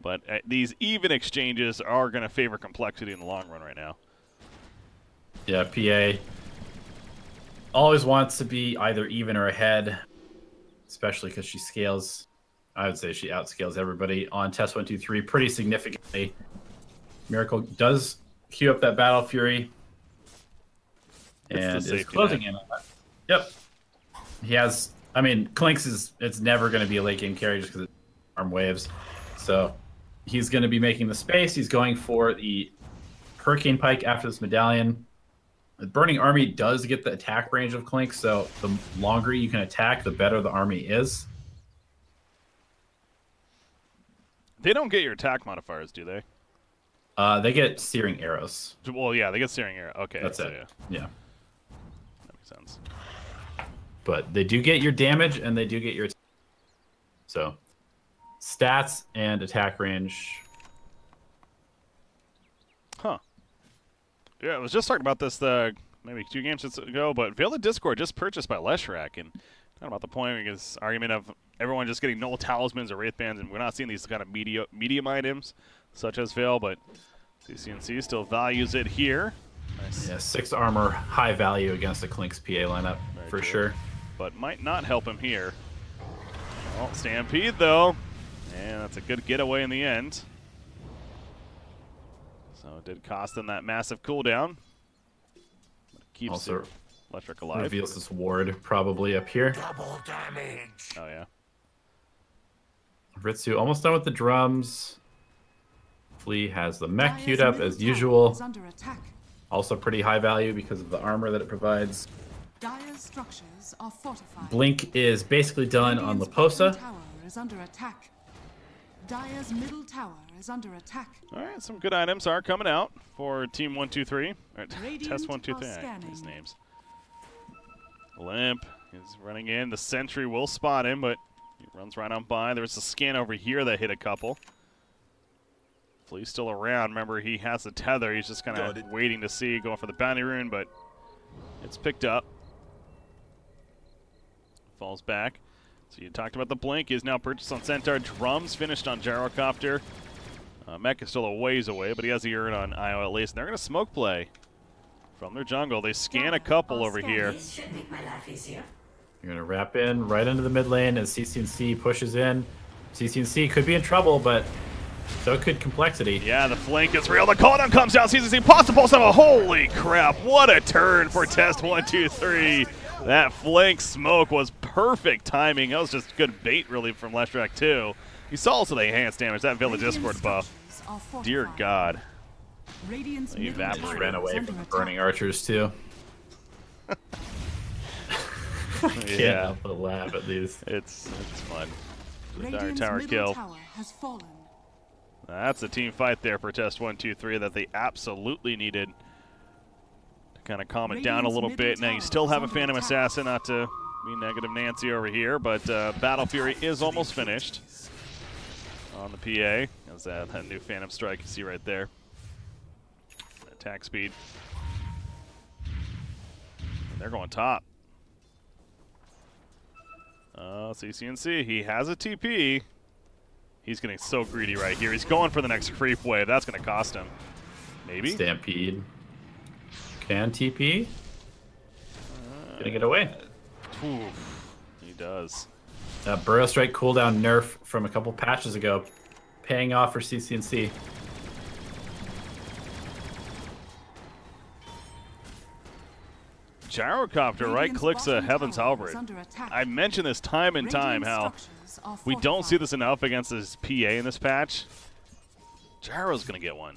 But these even exchanges are going to favor complexity in the long run right now. Yeah, PA always wants to be either even or ahead, especially because she scales. I would say she outscales everybody on test123 pretty significantly. Miracle does queue up that Battle Fury and is closing in on that. Yep. He has, I mean, Clinks it's never going to be a late game carry just because it's arm waves. So he's going to be making the space. He's going for the Hurricane Pike after this medallion. The Burning Army does get the attack range of Clinks, so the longer you can attack, the better the army is. They don't get your attack modifiers, do they? They get Searing Arrows. Well, yeah, they get Searing Arrow. Okay. That's so, it. Yeah. That makes sense. But they do get your damage, and they do get your... So, stats and attack range. Huh. Yeah, I was just talking about this maybe 2 games ago, but Veil of Discord just purchased by Leshrac, and talking about the point because argument of everyone just getting null talismans or wraith bands, and we're not seeing these kind of medium items such as Veil, but CCNC still values it here. Nice. Yeah, 6 armor, high value against the Clinks PA lineup for sure. But might not help him here. Well, Stampede though, and that's a good getaway in the end. So it did cost them that massive cooldown. Keeps Also Electric alive. reveals this ward probably up here. Double damage. Oh, yeah. Ritsu almost done with the drums. Flea has the mech Dire's queued up middle as tower usual. is under attack. Also pretty high value because of the armor that it provides. Dire's structures are fortified. Blink is basically done on Radiant's Laposa. bottom tower is under attack. Dire's middle tower is under attack. All right, some good items are coming out for Team 123. Or Radiant Test are 123. scanning. His names. Limp is running in. The sentry will spot him, but he runs right on by. There's a scan over here that hit a couple. Flea's still around. Remember, he has the tether. He's just kind of waiting to see, going for the bounty rune, but it's picked up. Falls back. So you talked about the blink. Is now purchased on Centaur. Drums finished on Gyrocopter. Mech is still a ways away, but he has the urn on Io at least. And they're going to smoke play from their jungle. They scan a couple over here. This should make my life easier. You're gonna wrap in right into the mid lane as CCNC pushes in. CCNC could be in trouble, but so could compLexity. Yeah, the flank is real. The cooldown comes down. CCC possible. Holy crap! What a turn for Test 123. That flank smoke was perfect timing. That was just good bait, really, from Leshrac too. You saw also the enhanced damage. That Village Escort buff. Dear God. Radiant's He middle evaporated. tower Ran away is from the under burning attack. archers too. Can't Yeah, help but laugh at these. it's fun. The Dire Radiant's Tower middle kill. tower has fallen. That's a team fight there for Test 123 that they absolutely needed to kind of calm it down a Radiant's little middle bit. Now you tower still is have a under Phantom attack. Assassin, not to be negative Nancy over here, but Battle Fury is almost finished on the PA. As that new Phantom Strike you see right there. Attack speed. And they're going top. CCNC, he has a TP. He's getting so greedy right here. He's going for the next creep wave. That's going to cost him. Maybe? Stampede. Can TP? Gonna get away. Oof, he does. Burrow Strike cooldown nerf from a couple patches ago, paying off for CCNC. Gyrocopter right-clicks a Heaven's Halberd. I mentioned this time and time how we don't see this enough against this PA in this patch. Gyro's going to get one.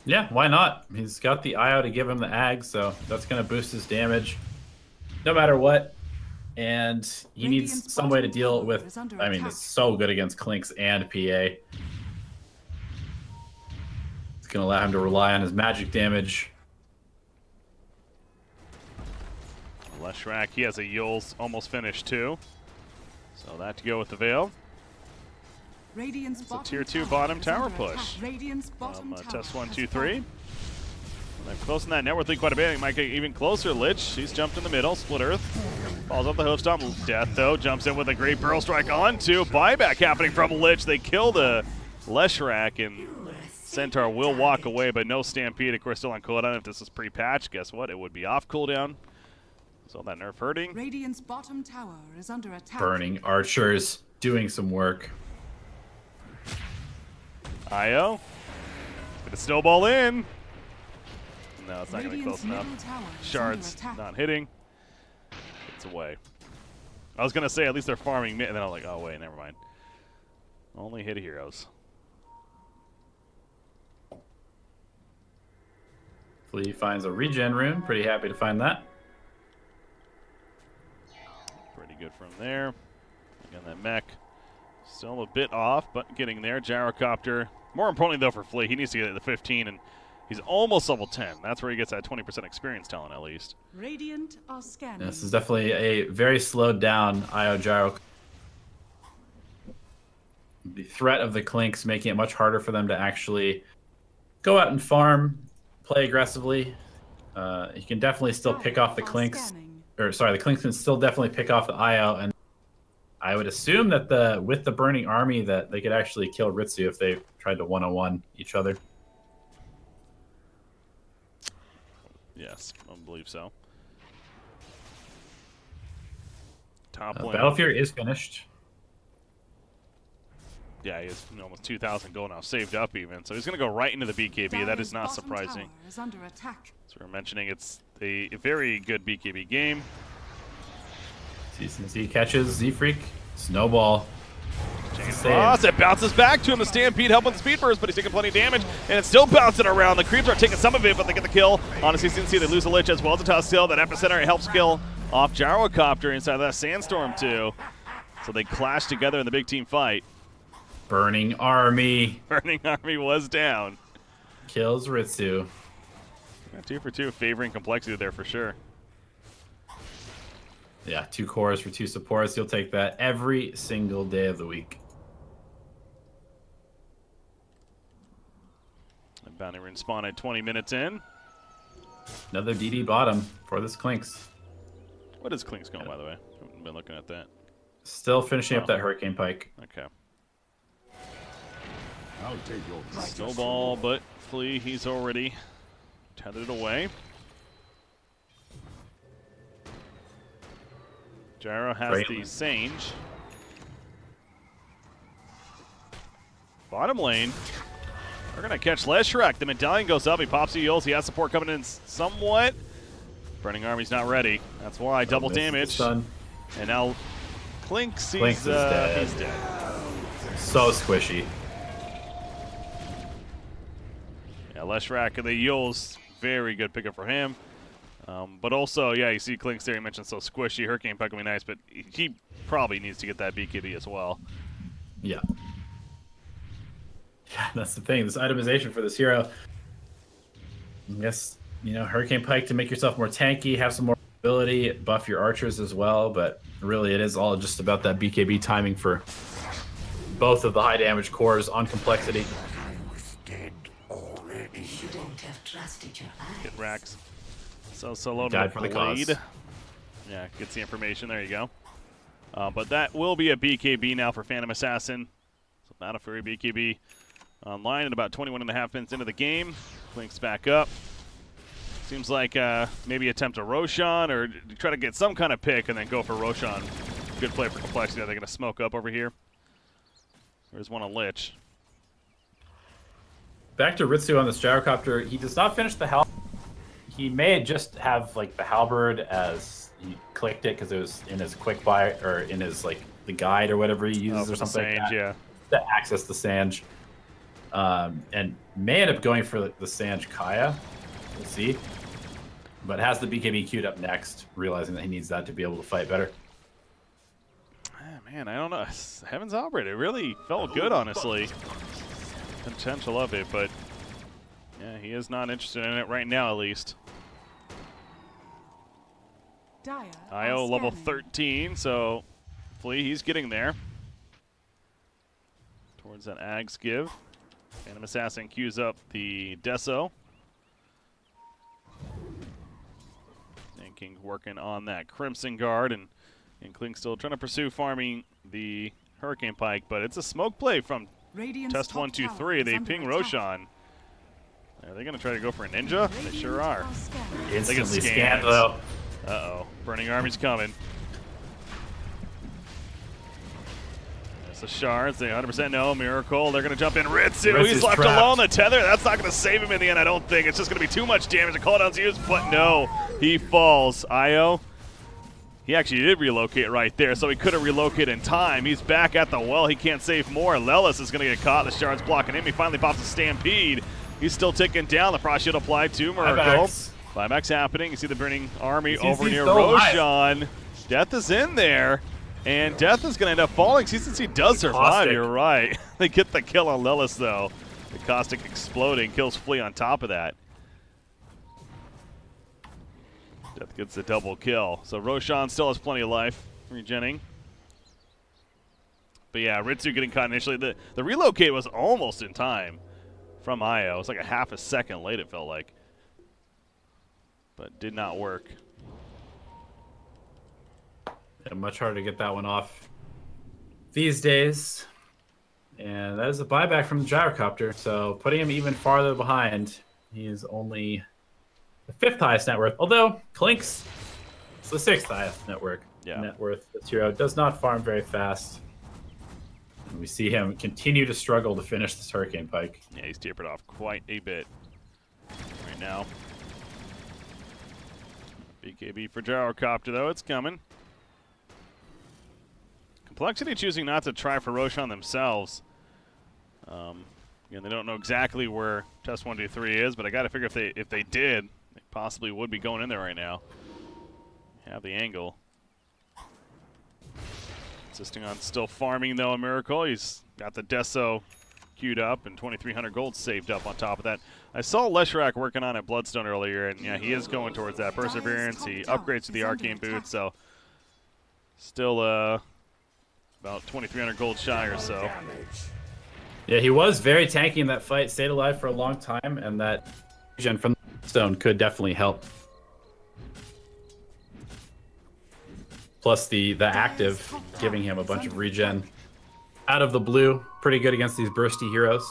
Yeah, why not? He's got the IO to give him the ag, so that's going to boost his damage no matter what. And he needs some way to deal with, I mean, it's so good against Clinks and PA. It's going to allow him to rely on his magic damage. Leshrac, he has a Yule's almost finished too. So that to go with the Veil. It's a tier 2 bottom tower push Test 1, 2, 3. They're closing that network lead quite a bit. It might get even closer. Lich, she's jumped in the middle. Split Earth. Falls off the hoof stomp. Death, though, jumps in with a great Burrow Strike onto. Buyback happening from Lich. They kill the Leshrac, and Centaur will walk away, but no Stampede. Of course, still on cooldown. If this is pre-patch, guess what? It would be off cooldown. So that nerf hurting. Radiant's bottom tower is under attack. Burning archers doing some work. Io. Gonna snowball in. No, it's not going to be close Radiant's enough. middle tower is Shards under attack. not hitting. It's away. I was going to say at least they're farming mid, and then I'm like, oh, wait, never mind. Only hit heroes. Flea finds a regen rune. Pretty happy to find that. Pretty good from there. Again, that mech still a bit off, but getting there. Gyrocopter. More importantly, though, for Flea, he needs to get to 15, and he's almost level 10. That's where he gets that 20% experience talent, at least. Radiant are scanning. This is definitely a very slowed down IO Gyro. The threat of the Clinks making it much harder for them to actually go out and farm, play aggressively. You can definitely still pick off the Clinks. Or sorry, the Clinks can still definitely pick off the IO, and I would assume that with the burning army that they could actually kill Ritsu if they tried to 1-on-1 each other. Yes, I believe so. Top lane. Battle Fury is finished. Yeah, he has almost 2,000 gold now saved up even. So he's going to go right into the BKB. That is not surprising. Is under attack. So we're mentioning it's a very good BKB game. Z catches Z-Freak. Snowball. Cross, it bounces back to him. The Stampede helping the speed burst, but he's taking plenty of damage, and it's still bouncing around. The creeps are taking some of it, but they get the kill. Honestly, CNC, they lose a Lich as well as a Tusk still. That Epicenter helps kill off Gyrocopter inside that Sandstorm too. So they clash together in the big team fight. Burning Army. Burning Army was down. Kills Ritsu. Yeah, 2 for 2, favoring complexity there for sure. Yeah, 2 cores for 2 supports. You'll take that every single day of the week. And Bounty Rune spawn at 20 minutes in. Another DD bottom for this Clinks. What is Clinks going, by the way? I haven't been looking at that. Still finishing up that Hurricane Pike. Okay. I'll take your Snowball, but Flea, he's already tethered it away. Gyro has the Sange. Bottom lane. We're going to catch Leshrac. The medallion goes up. He pops the heals. He has support coming in somewhat. Burning Army's not ready. That's why. Double damage. And now Clinks, he's dead. So squishy. Yeah, Leshrac and the heals. Very good pickup for him. But also, yeah, you see Clinks there. You mentioned so squishy. Hurricane Pike will be nice, but he probably needs to get that BKB as well. Yeah. Yeah, that's the thing. This itemization for this hero. I guess, you know, Hurricane Pike to make yourself more tanky, have some more ability, buff your archers as well. But really, it is all just about that BKB timing for both of the high damage cores on complexity. I was dead already. You don't have trusted your eyes. Get racks. So loaded Guide up for the Blade. cause. Yeah, gets the information. There you go. But that will be a BKB now for Phantom Assassin. So Battle Fury BKB online at about 21.5 minutes into the game. Clinks back up. Seems like maybe attempt a Roshan or try to get some kind of pick and then go for Roshan. Good play for complexity. They're going to smoke up over here. There's one on Lich. Back to Ritsu on this gyrocopter. He does not finish the health. He may just have like the halberd as he clicked it because it was in his quick buy or in his like the guide or whatever he uses or something. Sange, yeah. To access the Sange, and may end up going for the Sange Kaya. We'll see. But has the BKB queued up next, realizing that he needs that to be able to fight better. Man, I don't know. Heaven's Outbreak, it really felt good, honestly. Potential of it, but yeah, he is not interested in it right now, at least. IO level 13, so Flea, he's getting there. Towards that Ags give. Phantom Assassin queues up the Deso. And King working on that Crimson Guard, and Clink still trying to pursue farming the Hurricane Pike, but it's a smoke play from test321. They ping Roshan. Are they going to try to go for a ninja? They sure are. Instantly scanned though. Uh-oh. Burning Army's coming. There's the shards. They 100% know. Miracle. They're going to jump in. Ritsu. He's left alone. The tether. That's not going to save him in the end, I don't think. It's just going to be too much damage. The cooldown's used, but no. He falls. IO. He actually did relocate right there, so he couldn't relocate in time. He's back at the well. He can't save more. Lelis is going to get caught. The shard's blocking him. He finally pops a Stampede. He's still ticking down. The Frost Shield applied to Miracle. Buyback's happening. You see the Burning Army over near Roshan. Death is in there, and Death is going to end up falling. CCC does survive, you're right. They get the kill on Lelis, though. The Caustic exploding kills Flea on top of that. Death gets the double kill. So Roshan still has plenty of life, regenning. But yeah, Ritsu getting caught initially. The relocate was almost in time from IO. It was like a half a second late, it felt like. But did not work. Yeah, much harder to get that one off these days. And that is a buyback from the gyrocopter. So putting him even farther behind. He is only the 5th highest net worth. Although Clinks is the 6th highest net worth. Yeah. Net worth. This hero does not farm very fast. And we see him continue to struggle to finish this Hurricane Pike. Yeah, he's tapered off quite a bit right now. BKB for Gyrocopter, though. It's coming. compLexity choosing not to try for Roshan themselves. Again, they don't know exactly where test321 is, but I got to figure if they did, they possibly would be going in there right now. Have the angle. Insisting on still farming, though, a Miracle. He's got the Deso queued up and 2,300 gold saved up on top of that. I saw Leshrac working on it Bloodstone earlier, and yeah, he is going towards that Perseverance. He upgrades to the Arcane Boot, so still about 2,300 gold shy or so. Yeah, he was very tanky in that fight, stayed alive for a long time, and that vision from the stone could definitely help. Plus the active giving him a bunch of regen out of the blue. Pretty good against these bursty heroes.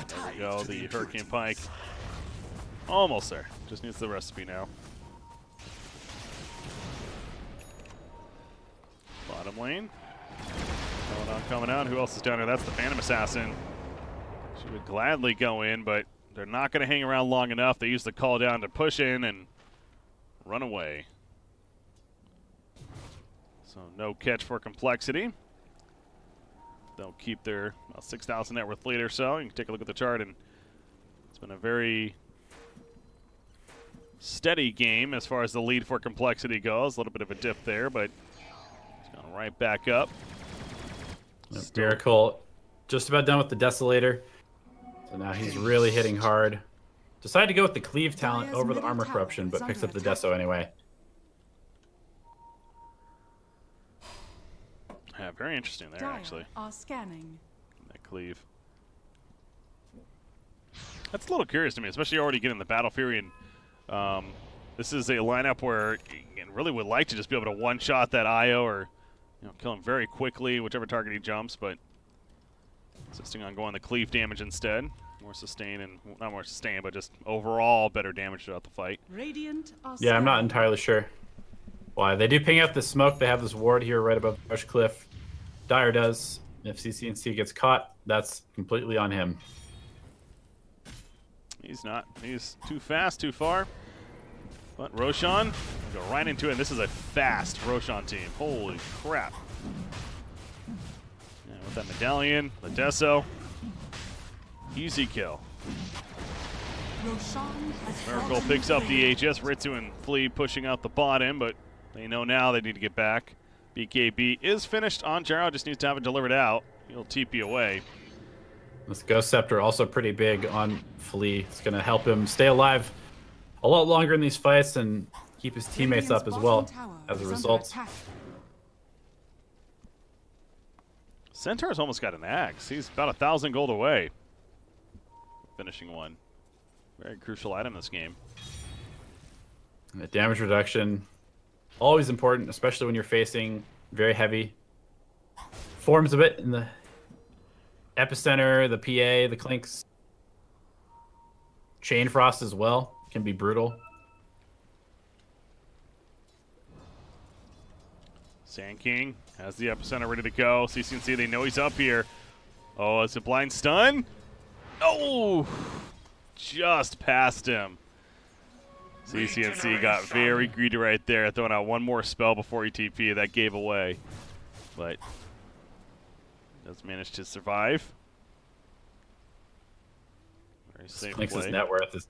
There we go, the Hurricane Pike. Almost there. Just needs the recipe now. Bottom lane. Coming out. Who else is down there? That's the Phantom Assassin. She would gladly go in, but they're not going to hang around long enough. They use the call down to push in and run away. So no catch for compLexity. They'll keep their 6,000 net worth lead or so. You can take a look at the chart, and it's been a very steady game as far as the lead for compLexity goes. A little bit of a dip there, but it's gone right back up. Miracle just about done with the Desolator. So now he's really hitting hard. Decided to go with the Cleave talent over the Armor Corruption, but picks up the Deso anyway. Yeah, very interesting there, actually. Are scanning. That Cleave. That's a little curious to me, especially already getting the Battle Fury. And this is a lineup where you really would like to just be able to one-shot that IO or kill him very quickly, whichever target he jumps, but insisting on going the Cleave damage instead. More sustain, and not more sustain, but just overall better damage throughout the fight. Radiant are Yeah, I'm not entirely sure why. They do ping out the smoke. They have this ward here right above the Rush Cliff. Dire does. If CCNC gets caught, that's completely on him. He's not. He's too fast, too far. But Roshan, go right into it. And this is a fast Roshan team. Holy crap. Yeah, with that medallion, the Deso. Easy kill. Miracle picks up the HS. Ritsu and Flea pushing out the bottom, but they know now they need to get back. BKB is finished on Gyro, just needs to have it delivered out. He'll TP away. This Ghost Scepter also pretty big on Flea. It's going to help him stay alive a lot longer in these fights and keep his teammates up as well as a result. Centaur's almost got an axe. He's about 1,000 gold away. Finishing one. Very crucial item in this game. The damage reduction, always important, especially when you're facing very heavy forms of it in the Epicenter, the PA, the Clinks. Chain Frost as well can be brutal. Sand King has the Epicenter ready to go. CCNC, they know he's up here. Oh, it's a blind stun. Oh, just past him. CCNC got very greedy right there, throwing out one more spell before he TP. That gave away, but does manage to survive. Very safe play. Clinks' net worth is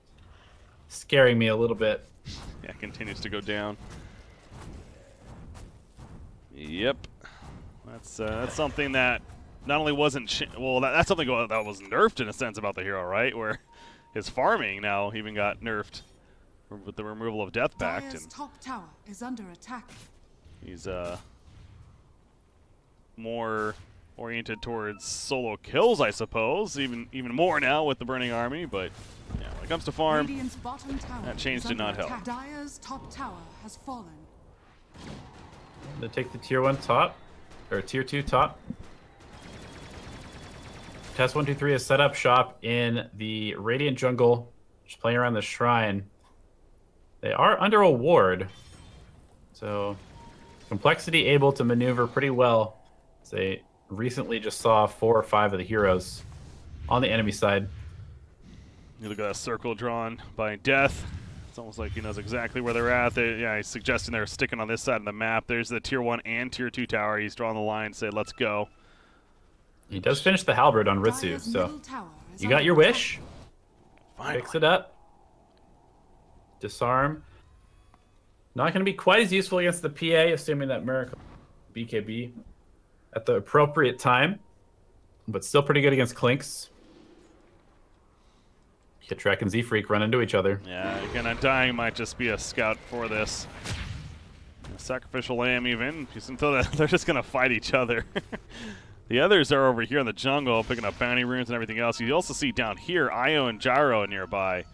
scaring me a little bit. Yeah, continues to go down. Yep, that's something that not only wasn't that's something that was nerfed in a sense about the hero, right? Where his farming now even got nerfed with the removal of Death Pact. Dire's top tower is under attack. He's more oriented towards solo kills, I suppose. Even more now with the Burning Army, but yeah, when it comes to farm, that change did not help. Dire's top tower has fallen. They take the tier 1 top, or tier 2 top. test321 has set up shop in the Radiant Jungle, just playing around the shrine. They are under a ward, so compLexity able to maneuver pretty well. They recently just saw 4 or 5 of the heroes on the enemy side. You look at that circle drawn by Death. It's almost like he knows exactly where they're at. Yeah, he's suggesting they're sticking on this side of the map. There's the tier 1 and tier 2 tower. He's drawing the line, say, let's go. He does finish the halberd on Ritsu, so you got your wish. Finally. Fix it up. Disarm. Not going to be quite as useful against the PA, assuming that Miracle BKB at the appropriate time, but still pretty good against Clinks. Kitrek and Z-Freak run into each other. Yeah, again, Undying might just be a scout for this. Sacrificial Lamb even, until they're just going to fight each other. The others are over here in the jungle, picking up bounty runes and everything else. You also see down here, Io and Gyro nearby,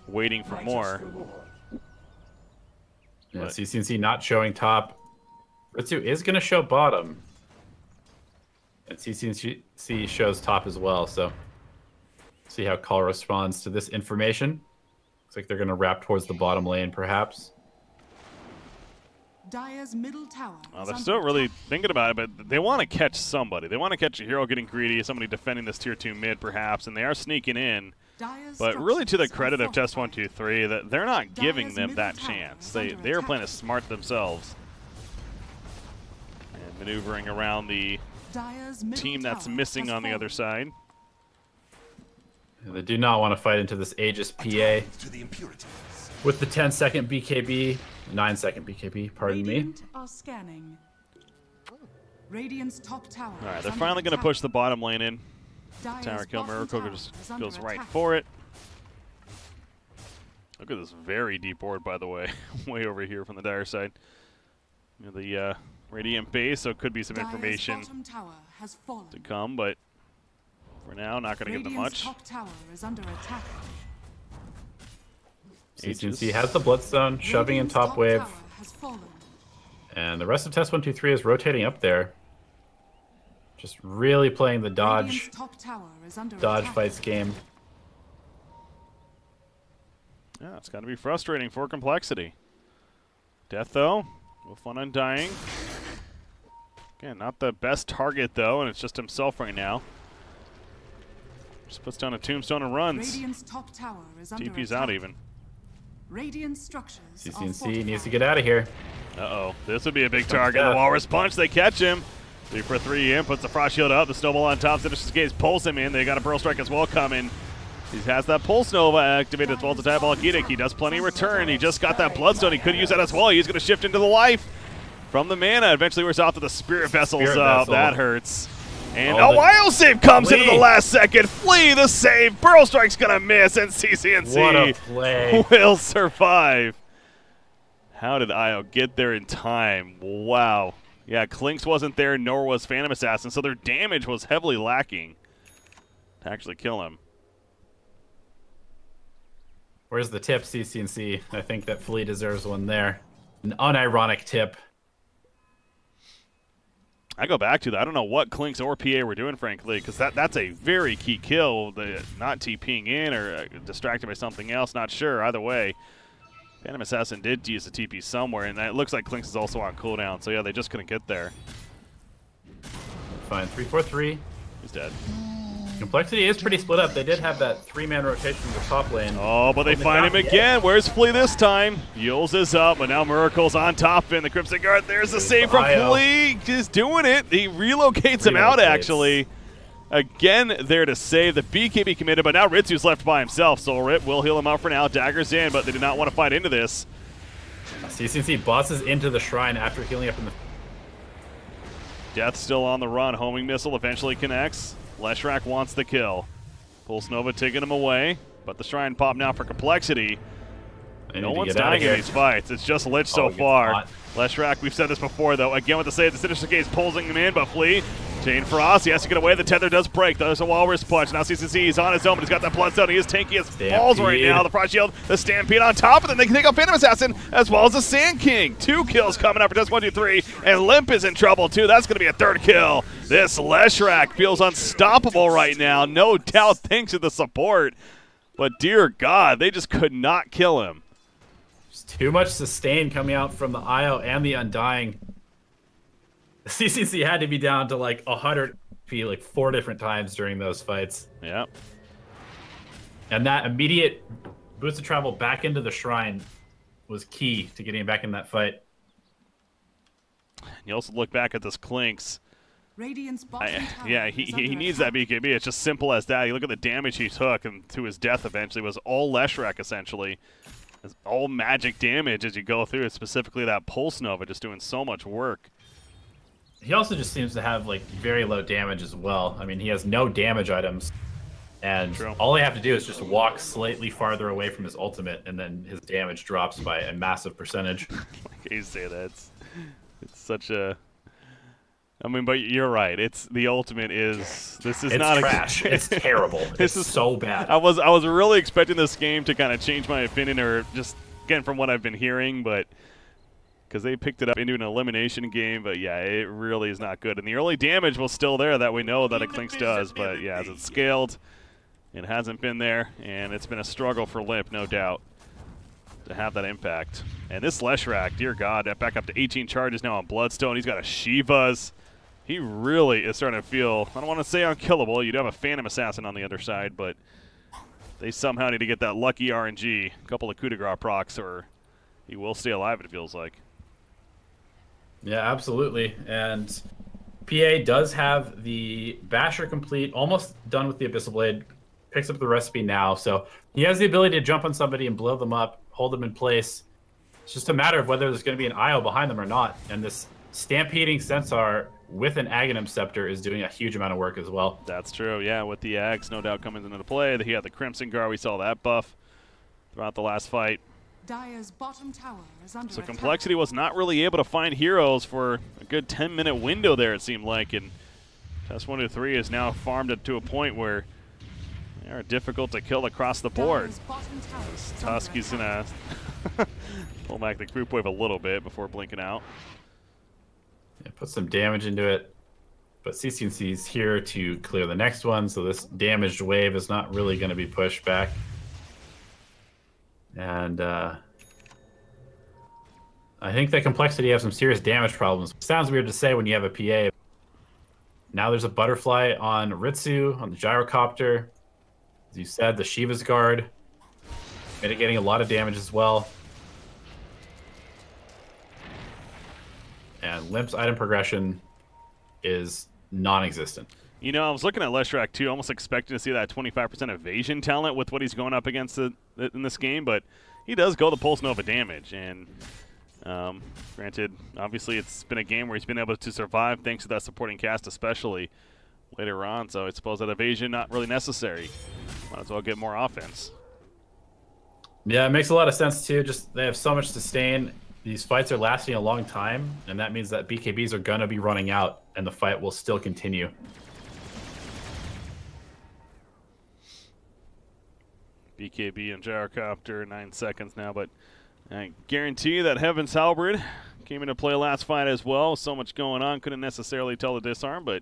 waiting for more. Yeah, CCNC not showing top. Ritsu is going to show bottom. And CCNC shows top as well, so see how Call responds to this information. Looks like they're going to wrap towards the bottom lane, perhaps. Dire's middle tower. They're still really thinking about it, but they want to catch somebody. They want to catch a hero getting greedy, somebody defending this tier 2 mid, perhaps, and they are sneaking in. But really, to the credit of test321, that they're not giving them that chance. They are playing it smart themselves and maneuvering around the team that's missing on the other side. They do not want to fight into this Aegis PA with the 10-second BKB, 9-second BKB, pardon me. Are scanning. Radiant's top tower. All right, they're finally going to push the bottom lane in. Tower kill, Miracle just goes right for it. Look at this very deep board, by the way, way over here from the Dire side. You know, the Radiant base, so it could be some information to come, but for now, not going to give them much. Top tower is under attack. CCNC has the Bloodstone, shoving in top wave. And the rest of test123 is rotating up there. Just really playing the dodge fights game. Yeah, it's got to be frustrating for compLexity. Death, though, with fun Undying. Again, not the best target, though, and it's just himself right now. Just puts down a tombstone and runs. TP's out even. Radiant structures. CCNC needs to get out of here. Uh-oh. This would be a big target. The Walrus Punch, they catch him. 3 for 3 in, puts the Frost Shield up. The Snowball on top, finishes Gaze, pulls him in. They got a Burrow Strike as well coming. He has that Pulse Nova activated as well as the Diabolic Edict. He does plenty of return. He just got that Bloodstone. He could use that as well. He's going to shift into the life from the mana. Eventually wears off to the Spirit Vessels up. That hurts. And a wild save comes into the last second. Flee the save. Burrow Strike's going to miss, and CCNC will survive. How did Io get there in time? Wow. Yeah, Clinks wasn't there, nor was Phantom Assassin, so their damage was heavily lacking to actually kill him. Where's the tip, CCNC? I think that Flea deserves one there. An unironic tip. I go back to that. I don't know what Clinks or PA were doing, frankly, because that's a very key kill. Not TPing in or distracted by something else. Not sure. Either way, Phantom Assassin did use the TP somewhere, and it looks like Clinks is also on cooldown. So, yeah, they just couldn't get there. Fine. 3-4-3. He's dead. compLexity is pretty split up. They did have that 3-man rotation from the top lane. Oh, but they find him again. Where's Flea this time? Yules is up, but now Miracle's on top in the Crimson Guard. There's the save from Flea. Just doing it. He relocates him out, actually. Again, there to save. The BKB committed, but now Ritsu's left by himself. So Rit will heal him out for now. Dagger's in, but they did not want to fight into this. CCNC bosses into the shrine after healing up in the... Death still on the run. Homing missile eventually connects. Leshrac wants the kill. Pulse Nova taking him away, but the shrine pop now for compLexity. No one's dying in these fights. It's just Lich so far. Leshrac, we've said this before, though. Again with the save, the Sinister Gaze pulling him in, but Flea, Chain Frost, he has to get away. The tether does break. There's a Walrus Punch. Now CCC, he's on his own, but he's got that Bloodstone. He is tanky as balls right now. The Frost Shield, the Stampede on top, and then they can take out Phantom Assassin as well as the Sand King. 2 kills coming up for test123, and Limp is in trouble, too. That's going to be a 3rd kill. This Leshrac feels unstoppable right now. No doubt thanks to the support. But dear God, they just could not kill him. Too much sustain coming out from the Io and the Undying. CCC had to be down to like 100 HP like 4 different times during those fights. Yeah. And that immediate boost of travel back into the shrine was key to getting back in that fight. You also look back at this Clinks. Radiant's bottom tower Yeah, is he under needs attack. that BKB. It's just simple as that. You look at the damage he took, and to his death eventually was all Leshrac essentially. It's all magic damage as you go through it, specifically that Pulse Nova just doing so much work. He also just seems to have like very low damage as well. I mean, he has no damage items. And True. all they have to do is just walk slightly farther away from his ultimate, and then his damage drops by a massive percentage. Like you say that, it's such a. I mean, but you're right. It's the ultimate is this is It's not trash. It's terrible. This It's is so bad. I was really expecting this game to kind of change my opinion, or just again from what I've been hearing, but because they picked it up into an elimination game, but yeah, it really is not good. And the early damage was still there that we know that a Clinks does, but yeah, as it's scaled, it hasn't been there, and it's been a struggle for Limp, no doubt, to have that impact. And this Leshrac, dear God, that back up to 18 charges now on Bloodstone. He's got a Shivas. He really is starting to feel, I don't want to say unkillable. You do have a Phantom Assassin on the other side, but they somehow need to get that lucky RNG, a couple of coup de grace procs, or he will stay alive, it feels like. Yeah, absolutely. And PA does have the Basher complete, almost done with the Abyssal Blade, picks up the recipe now. So he has the ability to jump on somebody and blow them up, hold them in place. It's just a matter of whether there's going to be an IO behind them or not. And this Stampeding Centaur with an Aghanim Scepter is doing a huge amount of work as well. That's true, yeah, with the Ags no doubt coming into play. He had the Crimson Guard, we saw that buff throughout the last fight. Dire's bottom tower is under So attack. compLexity was not really able to find heroes for a good 10-minute window there, it seemed like, and test321 is now farmed it to a point where they are difficult to kill across the board. Dire's bottom tower is under Tuski's attack. gonna pull back the group wave a little bit before blinking out. Yeah, put some damage into it. But CCNC is here to clear the next one, so this damaged wave is not really going to be pushed back. And I think that compLexity has some serious damage problems. Sounds weird to say when you have a PA. Now there's a butterfly on Ritsu, on the gyrocopter. As you said, the Shiva's Guard, mitigating a lot of damage as well. And Limp's item progression is non-existent. You know, I was looking at Leshrac too, almost expecting to see that 25% evasion talent with what he's going up against in this game, but he does go the Pulse Nova damage. And granted, obviously it's been a game where he's been able to survive thanks to that supporting cast, especially later on. So I suppose that evasion not really necessary. Might as well get more offense. Yeah, it makes a lot of sense too. Just they have so much sustain. These fights are lasting a long time, and that means that BKBs are going to be running out, and the fight will still continue. BKB and gyrocopter, 9 seconds now, but I guarantee that Heaven's Halberd came into play last fight as well. So much going on, couldn't necessarily tell the disarm, but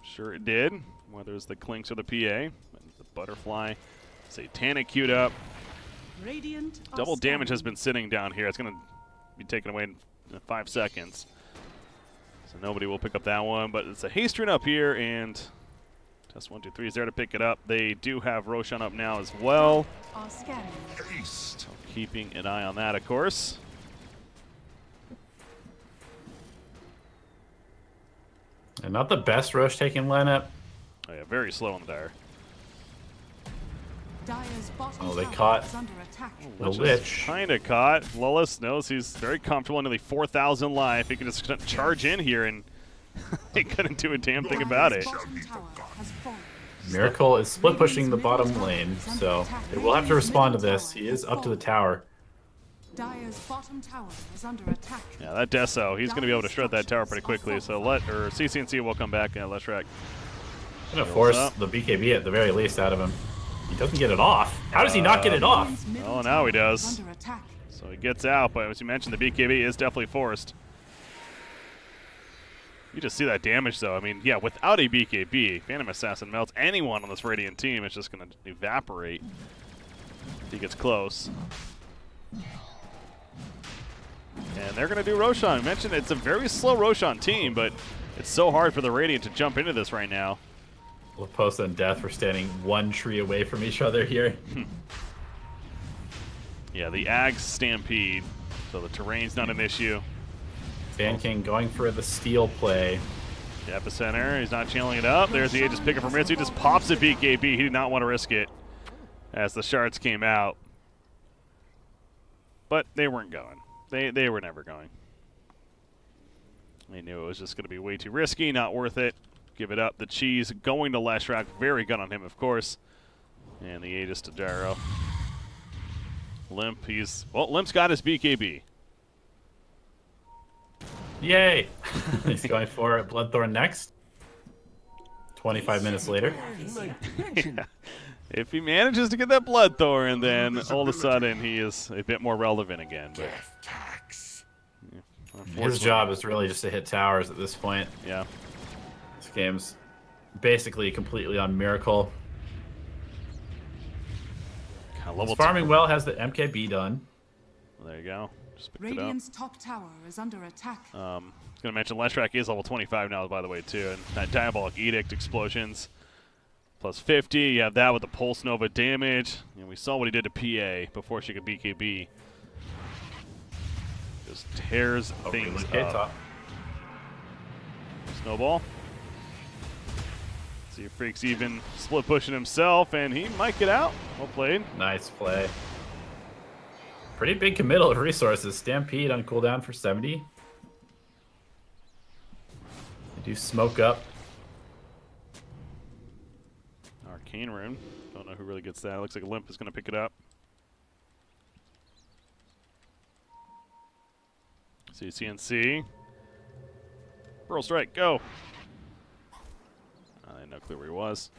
sure it did. Whether it's the Clinks or the PA, the butterfly, Satanic queued up. Radiant are Double damage has scanning. been sitting down here. It's going to be taken away in 5 seconds. So nobody will pick up that one, but it's a haste rune up here, and test123 is there to pick it up. They do have Roshan up now as well. Are scanning. So keeping an eye on that, of course. And not the best Roche taking lineup. Oh yeah, very slow on the Dire. Dire's bottom Oh, they tower caught is under attack. the Lich. Kind of caught. Lullis knows he's very comfortable in nearly 4,000 life. He can just charge in here, and he couldn't do a damn thing about it. Dire's bottom tower has fallen. Miracle is split pushing the bottom lane, so they will have to respond to this. He is up to the tower. Dire's bottom tower is under attack. Yeah, that Deso, he's going to be able to shred that tower pretty quickly. So CCNC will come back and Leshrac. Gonna force the BKB at the very least out of him. He doesn't get it off. How does he not get it off? Radiant's middle Oh, now he tower does. is under attack. So he gets out, but as you mentioned, the BKB is definitely forced. You just see that damage, though. I mean, yeah, without a BKB, Phantom Assassin melts anyone on this Radiant team. It's just going to evaporate if he gets close. And they're going to do Roshan. I mentioned it's a very slow Roshan team, but it's so hard for the Radiant to jump into this right now. Laposa and Death were standing one tree away from each other here. Yeah, the Ags stampede, so the terrain's not an issue. Fan King going for the steal play. The epicenter, he's not channeling it up. There's the Aegis picker from Ritz. He just pops a BKB. He did not want to risk it as the shards came out. But they weren't going. They were never going. They knew it was just going to be way too risky, not worth it. Give it up. The cheese going to Leshrac. Very good on him, of course. And the Aegis to Gyro. Limp, Limp's got his BKB. Yay! He's going for a Bloodthorn next. 25 minutes later. Yeah. If he manages to get that Bloodthorn, then all of a sudden he is a bit more relevant again. But yeah, his job is really just to hit towers at this point. Yeah. This game's basically completely on Miracle. Level farming well, has the MKB done. Well, there you go. Just picked Radiant's top tower is under attack. I was going to mention Leshrac is level 25 now, by the way, too. And that Diabolic Edict explosions. Plus 50. You have that with the Pulse Nova damage. And we saw what he did to PA before she could BKB. Just tears things up. Snowball. See if Freak's even split pushing himself, and he might get out. Well played. Nice play. Pretty big committal of resources. Stampede on cooldown for 70. They do smoke up. Arcane Rune. Don't know who really gets that. It looks like Limp is going to pick it up. CNC. Pearl Strike, go. I had no clue where he was.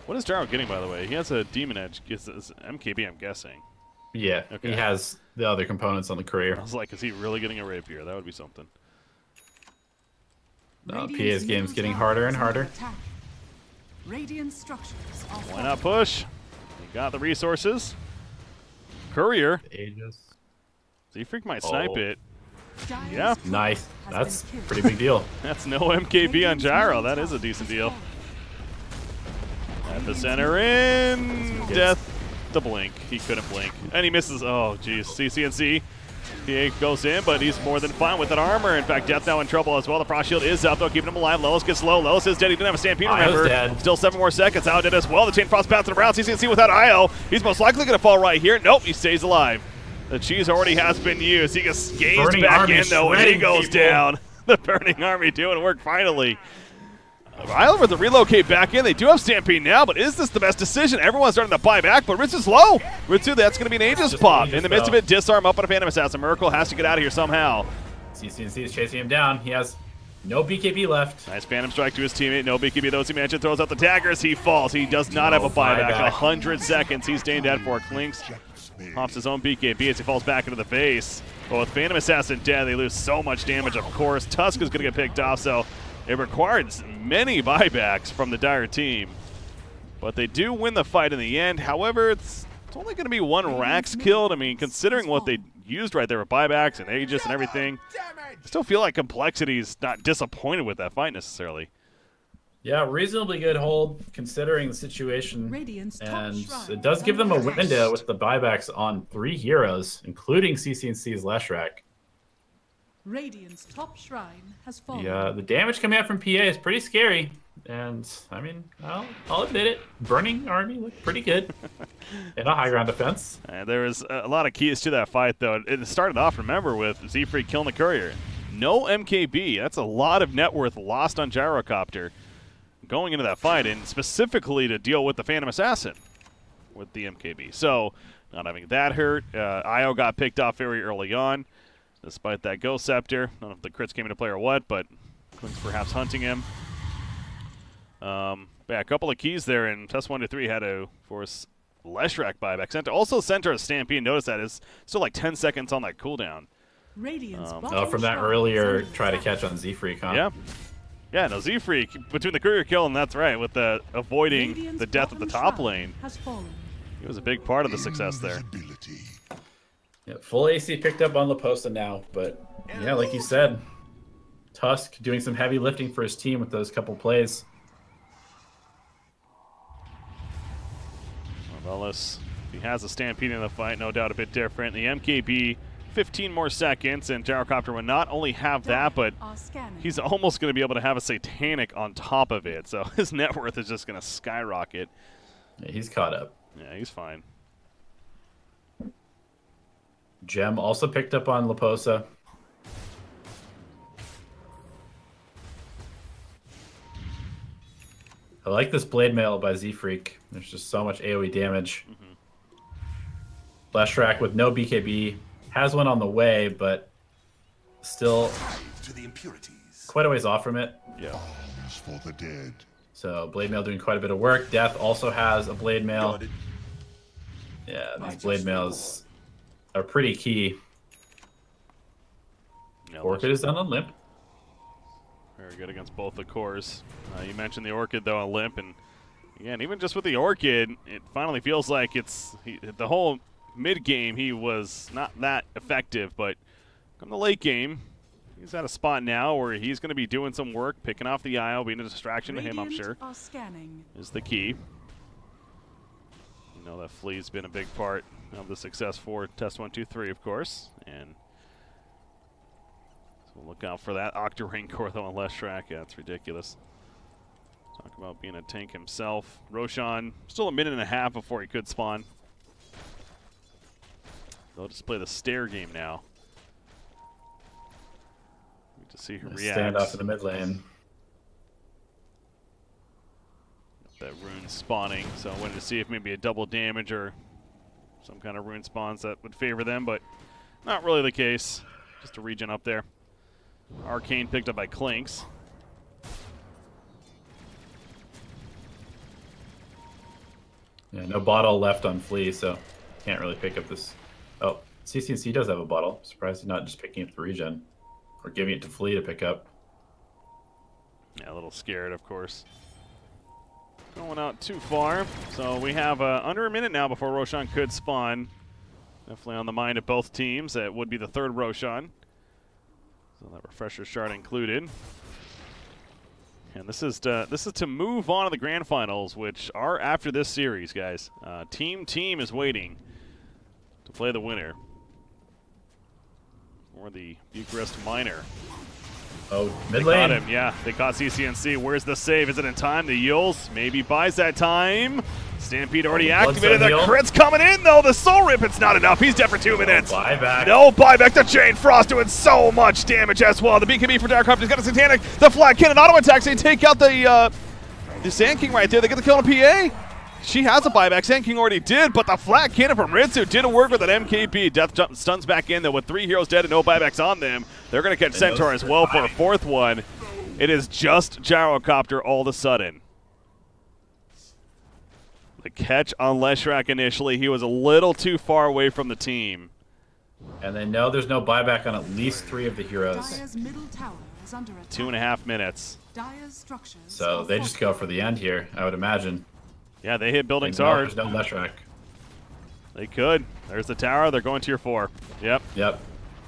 What is Gyro getting, by the way? He has a Demon Edge. It's MKB, I'm guessing. Yeah, okay. He has the other components on the career. I was like, is he really getting a Rapier? That would be something. No, PA's game's getting harder and harder. Radiant structures are Why not push? He got the resources. Courier. Aegis. Z-Freak might snipe it. Yeah. Nice. That's a pretty big deal. That's no MKB on Gyro. That is a decent deal. At the center in. Death to blink. He couldn't blink. And he misses. Oh, geez. CNC. PA goes in, but he's more than fine with that armor. In fact, Death now in trouble as well. The Frost Shield is up, though, keeping him alive. Lelis gets low. Lelis is dead. He didn't have a Stampede, remember. Dead. Still 7 more seconds. Out dead as well. The Chain Frost bouncing around. CNC without IO. He's most likely going to fall right here. Nope, he stays alive. The cheese already has been used. He gets gazed back in, though, and he goes down. The Burning Army doing work finally. Island with the relocate back in. They do have Stampede now, but is this the best decision? Everyone's starting to buy back, but Ritz is low. Ritsu, that's going to be an Aegis pop. In the midst of it, disarm up on a Phantom Assassin. Miracle has to get out of here somehow. CNC is chasing him down. He has no BKB left. Nice Phantom Strike to his teammate. No BKB, though, as he mentioned. Throws out the daggers. He falls. He does not have a buyback. 100 seconds. He's staying dead for it. Clinks. Pops his own BKB as he falls back into the base. But with Phantom Assassin dead, they lose so much damage, of course. Tusk is going to get picked off, so it required many buybacks from the Dire team. But they do win the fight in the end. However, it's only going to be one Rax killed. I mean, considering what they used right there with buybacks and Aegis and everything, I still feel like compLexity's not disappointed with that fight necessarily. Yeah, reasonably good hold considering the situation. And it does give them a window with the buybacks on 3 heroes, including CNC's Leshrac. Radiant's top shrine has fallen. Yeah, the damage coming out from PA is pretty scary. And, I mean, I'll admit it. Burning Army looked pretty good in a high ground defense. There was a lot of keys to that fight, though. It started off, remember, with Z-Freak killing the Courier. No MKB. That's a lot of net worth lost on Gyrocopter going into that fight, and specifically to deal with the Phantom Assassin with the MKB. So, not having that hurt. Io got picked off very early on, despite that Ghost Scepter. I don't know if the crits came into play or what, but Quinn's perhaps hunting him. Yeah, a couple of keys there, and Test 1 to 3 had to force Leshrac buyback. Also center a Stampede. Notice that is still like 10 seconds on that cooldown. From that earlier try to catch on Z-Freak, huh? Yeah. Yeah, no, Z-Freak, between the Courier kill, and that's right, with the avoiding the death of the top lane. He was a big part of the success there. Yeah, full AC picked up on Leposa now, but yeah, like you said, Tusk doing some heavy lifting for his team with those couple plays. Marvelous. He has a Stampede in the fight, no doubt a bit different. The MKB, 15 more seconds, and Gyrocopter will not only have that, but he's almost going to be able to have a Satanic on top of it. So his net worth is just going to skyrocket. Yeah, he's caught up. Yeah, he's fine. Gem also picked up on Leposa. I like this Blade Mail by Z-Freak. There's just so much AoE damage. Leshrac with no BKB. Has one on the way, but still To the impurities. quite a ways off from it. Yeah. For the dead. So Blade Mail doing quite a bit of work. Death also has a Blade Mail. Yeah, these Blade Mails are pretty key. Yeah, Orchid is done on Limp. very good against both the cores. You mentioned the Orchid, though, on Limp, and again, even just with the Orchid, it finally feels like the whole mid-game he was not that effective, but come the late game, he's at a spot now where he's going to be doing some work, picking off the IO, being a distraction to him, I'm sure, is the key. You know that Flea's been a big part of the success for test321, of course, and so look out for that Octarine core, though, on Leshrac. Yeah, it's ridiculous. Talk about being a tank himself. Roshan, still a minute and a half before he could spawn. They'll just play the stare game now. Need to see who reacts. Stand off in the mid lane. That rune spawning, so I wanted to see if maybe a double damage or some kind of rune spawns that would favor them, but not really the case. Just a regen up there. Arcane picked up by Clinks. Yeah, no bottle left on Flea, so can't really pick up this. Oh, CCNC does have a bottle. Surprised he's not just picking up the regen. Or giving it to Flea to pick up. Yeah, a little scared, of course. Going out too far. So we have under a minute now before Roshan could spawn. Definitely on the mind of both teams. That would be the third Roshan. So that refresher shard included. And this is to move on to the grand finals, which are after this series, guys. Team is waiting to play the winner for the Bucharest Minor. Oh, They mid caught lane. him, yeah. They caught CCNC. Where's the save? Is it in time? The Yules maybe buys that time. Stampede already activated. The Bloodstone crit's coming in, though. The Soul Rip, it's not enough. He's dead for 2 minutes. Buyback. No buyback. The Chain Frost doing so much damage as well. The BKB for Dark He's got a Satanic. The Flat Cannon auto attacks. They take out the Sand King right there. They get the kill on PA. She has a buyback. Sand King already did, but the Flat Cannon from Ritsu didn't work with an MKB. Death jump stuns back in, though, with 3 heroes dead and no buybacks on them. They're going to catch Centaur as well for a 4th one. It is just Gyrocopter all of a sudden. The catch on Leshrac initially, he was a little too far away from the team. And they know there's no buyback on at least 3 of the heroes. Dire's middle tower is under attack. 2.5 minutes. Dire's structures So are they just go for the end here, I would imagine. Yeah, they hit buildings They know hard. There's no Leshrac. They could. There's the tower. They're going tier 4. Yep. Yep.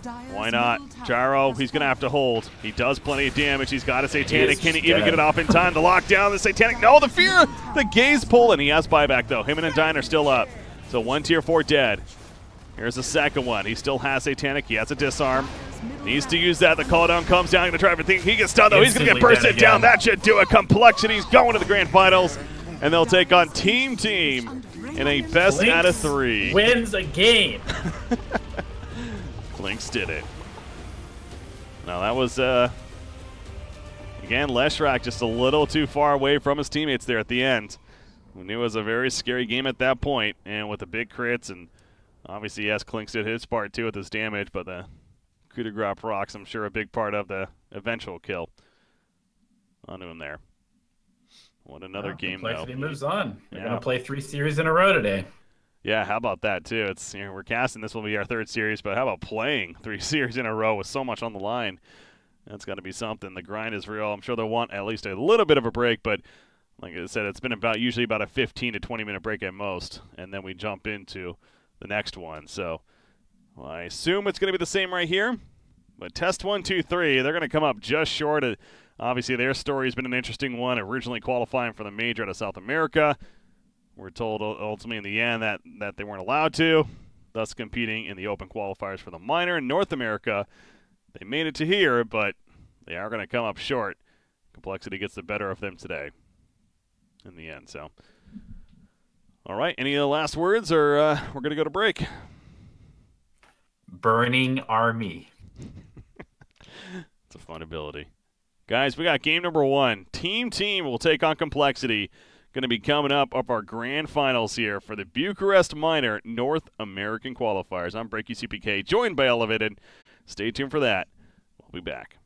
Dire's Why not? middle tower Gyro, has he's going to have to hold. He does plenty of damage. He's got a He Satanic. is Can he even dead. get it off in time? The lockdown, the Satanic. No, the Fear. The Gaze pull, and he has buyback, though. Him and Undyne are still up. So 1 tier 4 dead. Here's the second one. He still has Satanic. He has a disarm. Needs to use that. The call down comes down. Going to try everything. He gets stunned, though. He's going to get Instantly bursted dead down. again. That should do it. compLexity's going to the grand finals. And they'll take on Team in a best Lynx out of 3. wins a game. Lynx did it. Now that was, again, Leshrac just a little too far away from his teammates there at the end. We knew it was a very scary game at that point, and with the big crits, and obviously, yes, Clinks did his part too with his damage, but the coup de grace rocks, I'm sure, a big part of the eventual kill onto him there. What another game, though. compLexity moves on. They're Yeah. going to play 3 series in a row today. Yeah, how about that, too? It's we're casting this will be our 3rd series, but how about playing 3 series in a row with so much on the line? That's got to be something. The grind is real. I'm sure they'll want at least a little bit of a break, but like I said, it's been usually about a 15 to 20-minute break at most, and then we jump into the next one. So Well, I assume it's going to be the same right here. But test 1-2-3, they're going to come up just short. Obviously, their story has been an interesting one, originally qualifying for the major out of South America. We're told ultimately in the end that they weren't allowed to, thus competing in the open qualifiers for the minor. In North America, they made it to here, but they are going to come up short. compLexity gets the better of them today in the end. So, all right, any last words, or we're going to go to break? Burning Army. It's a fun ability. Guys, we got game number 1. Team will take on compLexity. Going to be coming up our grand finals here for the Bucharest Minor North American Qualifiers. I'm BreakyCPK, joined by Elevated. Stay tuned for that. We'll be back.